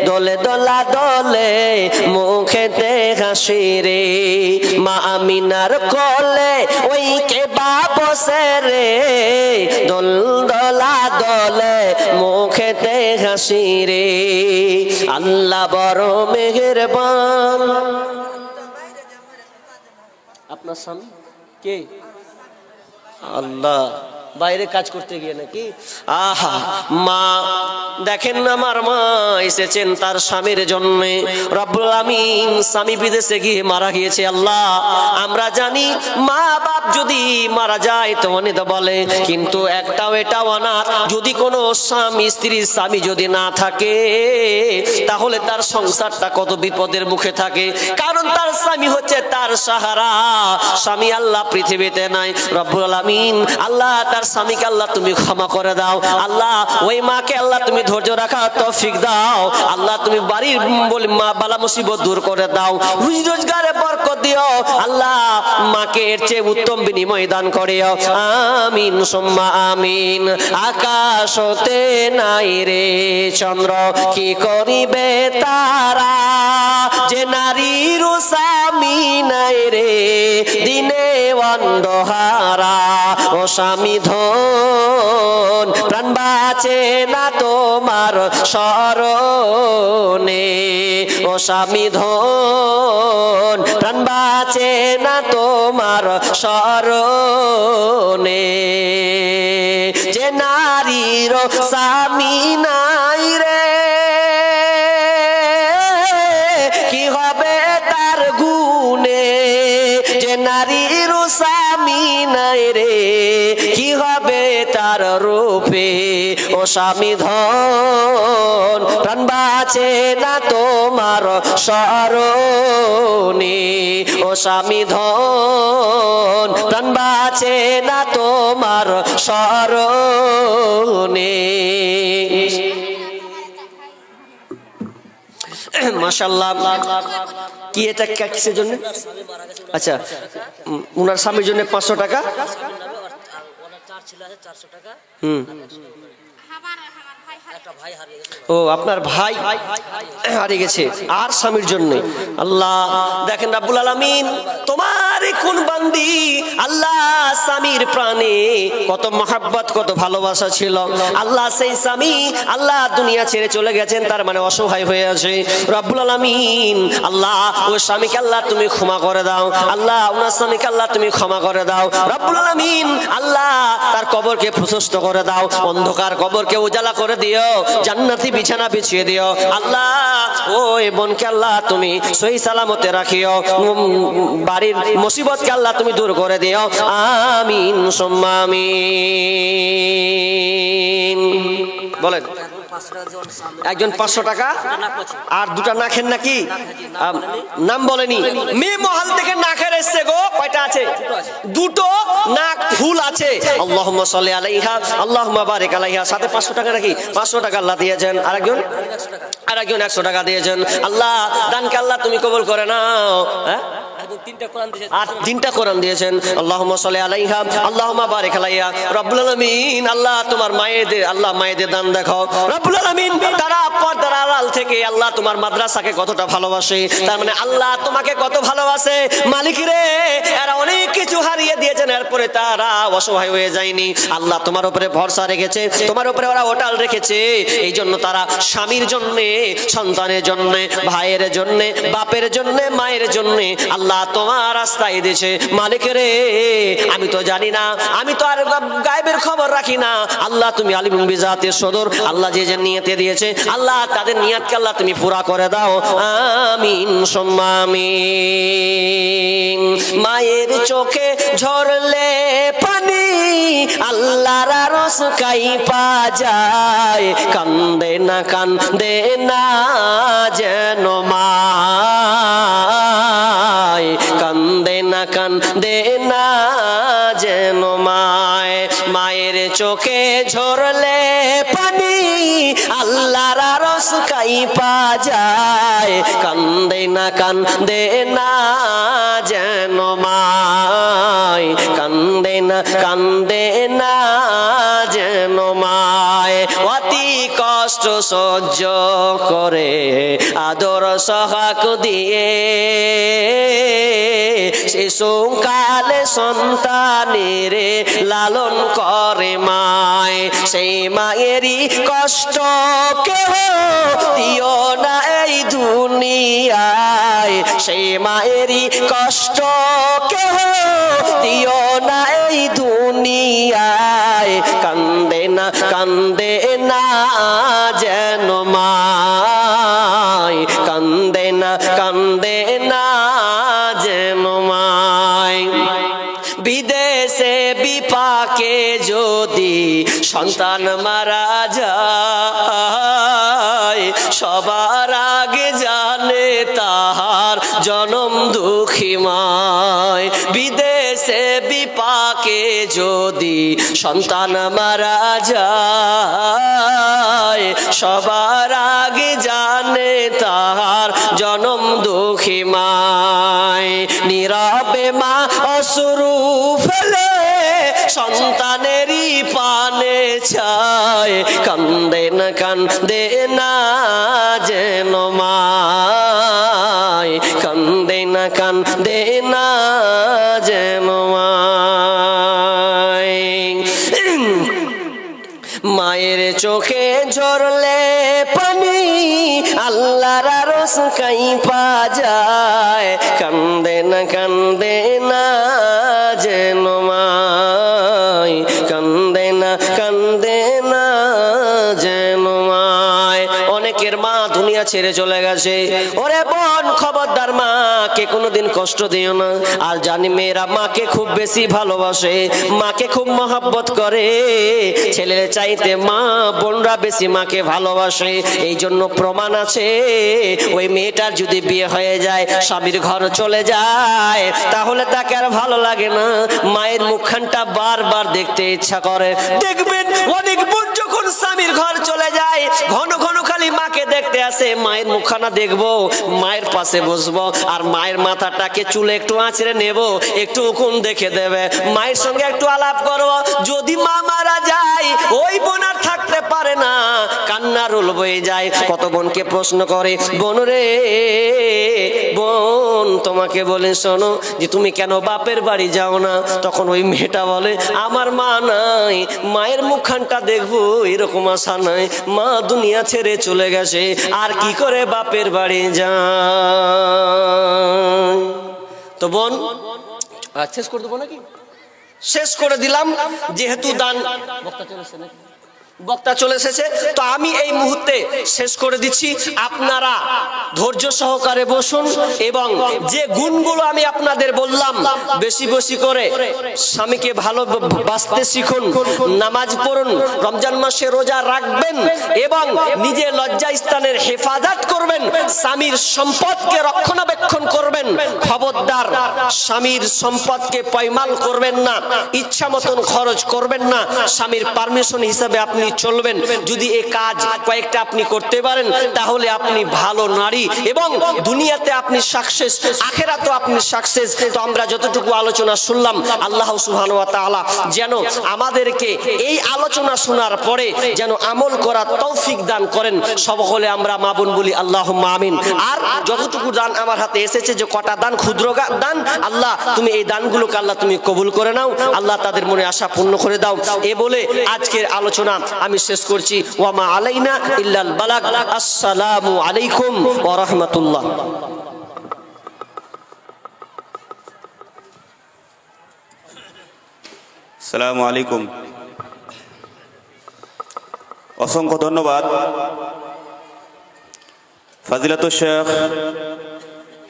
A: দোলে দোলা দোলে মুখেতে হাসি রে। মা আমিনার কোলে ওই কে বসে রে, দোল দোলা দোলে মুখেতে হাসি রে। আল্লাহ বড় মেহেরবান। আপনার স্বামী কে? আল্লাহ বাইরে কাজ করতে গিয়ে নাকি? আহা, মা দেখেন না, আমার মা এসেছেন তার স্বামীর জন্য। রব্বুল আমিন স্বামী বিদেশে গিয়ে মারা গিয়েছে। আল্লাহ আমরা জানি মা বাপ যদি মারা যায় তো অনেক বলে, কিন্তু একটাও এটাও অনাথ। যদি কোনো স্বামী স্ত্রীর স্বামী যদি না থাকে তাহলে তার সংসারটা কত বিপদের মুখে থাকে, কারণ তার স্বামী হচ্ছে তার সাহারা। স্বামী আল্লাহ পৃথিবীতে নাই। রব্বুল আমিন আল্লাহ তার স্বামীকে আল্লাহ তুমি ক্ষমা করে দাও। আল্লাহ ওই মাকে আল্লাহ তুমি ধৈর্য রাখার তৌফিক দাও। আল্লাহ তুমি বাড়ির বলি মা বালা মুসিবত দূর করে দাও, রুজি রোজগারে বরকত দিও। আল্লাহ মাকে এর চেয়ে উত্তম বিনিময় দান করিও, আমিন সুম্মা আমিন। আকাশ হতে নাই রে চন্দ্র, কি করিবে তারা, যে নারীর স্বামী নাই রে দিনে অন্ধহারা। ও স্বামী ধন প্রাণ বাঁচে না তোমার স্মরণে, ও স্বামী ধন প্রাণ বাঁচে না তোমার স্মরণে। যে নারীর স্বামী নাই রে, কি হবে তার গুণে। যে নারীর স্বামী নাই রে, কি হবে তার রূপে। ও স্বামী ধন প্রাণ বাঁচে না তোমার স্মরণে, ও স্বামী ধন প্রাণ বাঁচে না তোমার স্মরণে। মাশাআল্লাহ। কি এটা কিসের জন্য? আচ্ছা, উনার স্বামীর জন্য 500 টাকা। ও আপনার ভাই হারিয়ে গেছে আর স্বামীর জন্য। আল্লাহ দেখেন রাব্বুল আলামিন তোমার কোন বান্দি আল্লাহ স্বামীর প্রাণে কত মহব্বত কত ভালোবাসা ছিল। আল্লাহ সেই স্বামী আল্লাহ দুনিয়া ছেড়ে চলে গেছেন, তার মানে অসহায় হয়ে আছে। রাব্বুল আলামিন আল্লাহ ওই স্বামীকে আল্লাহ তুমি ক্ষমা করে দাও। আল্লাহ ওনার স্বামীকে আল্লাহ তুমি ক্ষমা করে দাও। রাব্বুল আলামিন আল্লাহ তার কবরকে প্রশস্ত করে দাও, অন্ধকার কবরকে উজালা করে দিও, জান্নাতি বিছানা বিছিয়ে দিও। আল্লাহ ওই বোনকে আল্লাহ তুমি সহি সালামতে রাখিও, বাড়ির মুসিবতকে আল্লাহ তুমি দূর করে দিও, আমিন সুম্মা আমিন। বলেন একজন 500 টাকা আর দুটা নাখের নাকি নাম বলেনি। মেয়ে মহল থেকে নাখের এসছে গো, কয়টা আছে? দুটো নাক ফুল আছে। আল্লাহুম্মা সাল্লি আলাইহা আল্লাহুম্মা বারিক আলাইহা। সাথে 500 টাকা নাকি 500 টাকা আল্লাহ দিয়েছেন। আরেকজন 100 টাকা দিয়েছেন। আল্লাহ দানকে আল্লাহ তুমি কবুল করে নাও। হ্যাঁ আর 3টা কোরআন দিয়েছেন। আল্লাহুম্মা সাল্লি আলাইহা আল্লাহুম্মা বারিক আলাইহা। রব্বুল আলামিন আল্লাহ তোমার মায়েদের আল্লাহ মায়েদের দান দেখাও। রব্বুল আলামিন তারা পর্দার আড়াল থেকে আল্লাহ তোমার মাদ্রাসাকে কতটা ভালোবাসে, তার মানে আল্লাহ তোমাকে কত ভালোবাসে। মালিক রে এরা অনেক কিছু হারিয়ে দিয়েছেন, এরপরে তারা অসহায় হয়ে যায়নি। আল্লাহ তোমার উপরে ভরসা রেখেছে, তোমার উপরে ওরা ওটাল রেখেছে। এই জন্য তারা স্বামীর জন্য, সন্তানের জন্য, ভাইয়ের জন্য, বাপের জন্য, মায়ের জন্য আল্লাহ তোমার রাস্তায় দিয়েছে। মালিক রে আমি তো জানি না, আমি তো আর গায়েবের খবর রাখি না। আল্লাহ তুমি আলিম বিজাতে সদর। আল্লাহ যে যে নিয়তে দিয়েছে আল্লাহ তাদের নিয়তকে আল্লাহ তুমি পুরা করে দাও, আমিন সুম্মা আমিন। মায়ের চোখে ঝরলে পানি আল্লাহর আরশ কাইপা যায়, কান্দে না যেন মায়, কান্দে না যেন মায়। মায়ের চোখে ঝরলে পানি আল্লাহর আরশ কাইপা যায়, কান্দে না যেন মায়, কান্দে না যেন মায়। অতি কষ্ট সহ্য করে আদর সহাক দিয়ে শিশুকালে সন্তানের লালন করে মায়। সেই মায়েরই কষ্ট কেহ দিও না এই দুনিয়ায়, সেই মায়েরই কষ্ট কেহ দিও না এই দুনিয়ায়, কান্দে না যেন মায়, কান্দে না যেন মায়। বিদেশে বিপাকে যদি সন্তান মারা যায়, সবার আগে জানে তাহার জনম দুঃখী মায়। বিদেশে বিপাকে যদি সন্তান মারা যায়, সবার আগে জানে তাহার জনম দুঃখী মায়। নীরবে মা অশ্রু ফেলে সন্তানেরই পানে চায়, কান্দে না যেন মায়, কান্দে না যেন মায়। মায়ের চোখে ঝরলে পানি আল্লাহর আরশ কাইপা যায়, কান্দে না যেন মায়, কান্দে না যেন মায়। অনেকের মা দুনিয়া ছেড়ে চলে গেছে। ওরে বোন, খবরদার মাকে কোনোদিন কষ্ট দিও না। আর জানি মেয়েরা মাকে খুব বেশি ভালোবাসে, মাকে খুব মহব্বত করে। ছেলের চাইতে মা বোনরা বেশি মাকে ভালোবাসে। এই জন্য প্রমাণ আছে, ওই মেয়েটার যদি বিয়ে হয়ে যায়, স্বামীর ঘর চলে যায়, তাহলে তাকে আর ভালো লাগে না, মায়ের মুখখানটা বারবার দেখতে ইচ্ছা করে। দেখবেন অনেক বোন যখন স্বামীর ঘর চলে যায়, ঘন ঘন খালি মাকে দেখতে আসে। মায়ের মুখখানা দেখবো, মায়ের পাশে বসবো, আর মায়ের মাথাটাকে চুলে একটু আঁচড়ে নেব, একটু উকুন দেখে দেবে, মায়ের সঙ্গে একটু আলাপ করবো। যদি মা মারা যায়, ওই বোন আর থাকতে পারে না, কান্নার রোল বয়ে যায়। কত বোনকে প্রশ্ন করে, বোন রে বোন, তোমাকে বলে শোনো যে তুমি কেন বাপের বাড়ি যাও না? তখন ওই মেয়েটা বলে, আমার মা নাই, মায়ের মুখখানটা দেখবো এরকম আশা নাই, মা দুনিয়া ছেড়ে চলে গেছে, আর কি করে বাপের বাড়ি যায়। তো বোন শেষ করে দেবো নাকি? শেষ করে দিলাম, যেহেতু দান বক্তা চলে এসেছে, তো আমি এই মুহূর্তে শেষ করে দিচ্ছি। আপনারা ধৈর্য সহকারে বসুন এবং যে গুণগুলো আমি আপনাদের বললাম বেশি বেশি করে স্বামীকে ভালোবাসতে শিখুন, নামাজ পড়ুন, রমজান মাসে রোজা রাখবেন এবং নিজে লজ্জা স্থানের হেফাজত করবেন, স্বামীর সম্পদকে রক্ষণাবেক্ষণ করবেন। খবরদার স্বামীর সম্পদকে পয়মাল করবেন না, ইচ্ছা মতন খরচ করবেন না, স্বামীর পারমিশন হিসাবে আপনি চলবেন। যদি এই কাজ কয়েকটা আপনি করতে পারেন, তাহলে আপনি ভালো নারী এবং দুনিয়াতে আপনি সাকসেস, আখিরাতেও আপনি সাকসেস। তো আমরা যতটুকু আলোচনা শুনলাম, আল্লাহ সুবহানাহু ওয়া তাআলা যেন আমাদেরকে এই আলোচনা শোনার পরে যেন আমল করার তৌফিক দান করেন। সকলে আমরা মা বোন বলি আল্লাহুম্মা আমিন। আর যতটুকু দান আমার হাতে এসেছে, যে কটা দান, ক্ষুদ্র দান, আল্লাহ তুমি এই দানগুলোকে আল্লাহ তুমি কবুল করে নাও, আল্লাহ তাদের মনে আশা পূর্ণ করে দাও। এ বলে আজকের আলোচনা আমি শেষ করছি। ওয়া মা আলাইনা ইল্লাল বালাগ। আসসালামু আলাইকুম ওয়া রাহমাতুল্লাহ।
B: আসসালামু আলাইকুম। অসংখ্য ধন্যবাদ ফাজিলাতুল শেখ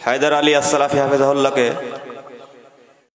B: হায়দার আলী আসসালাফি হাফিজাহুল্লাহকে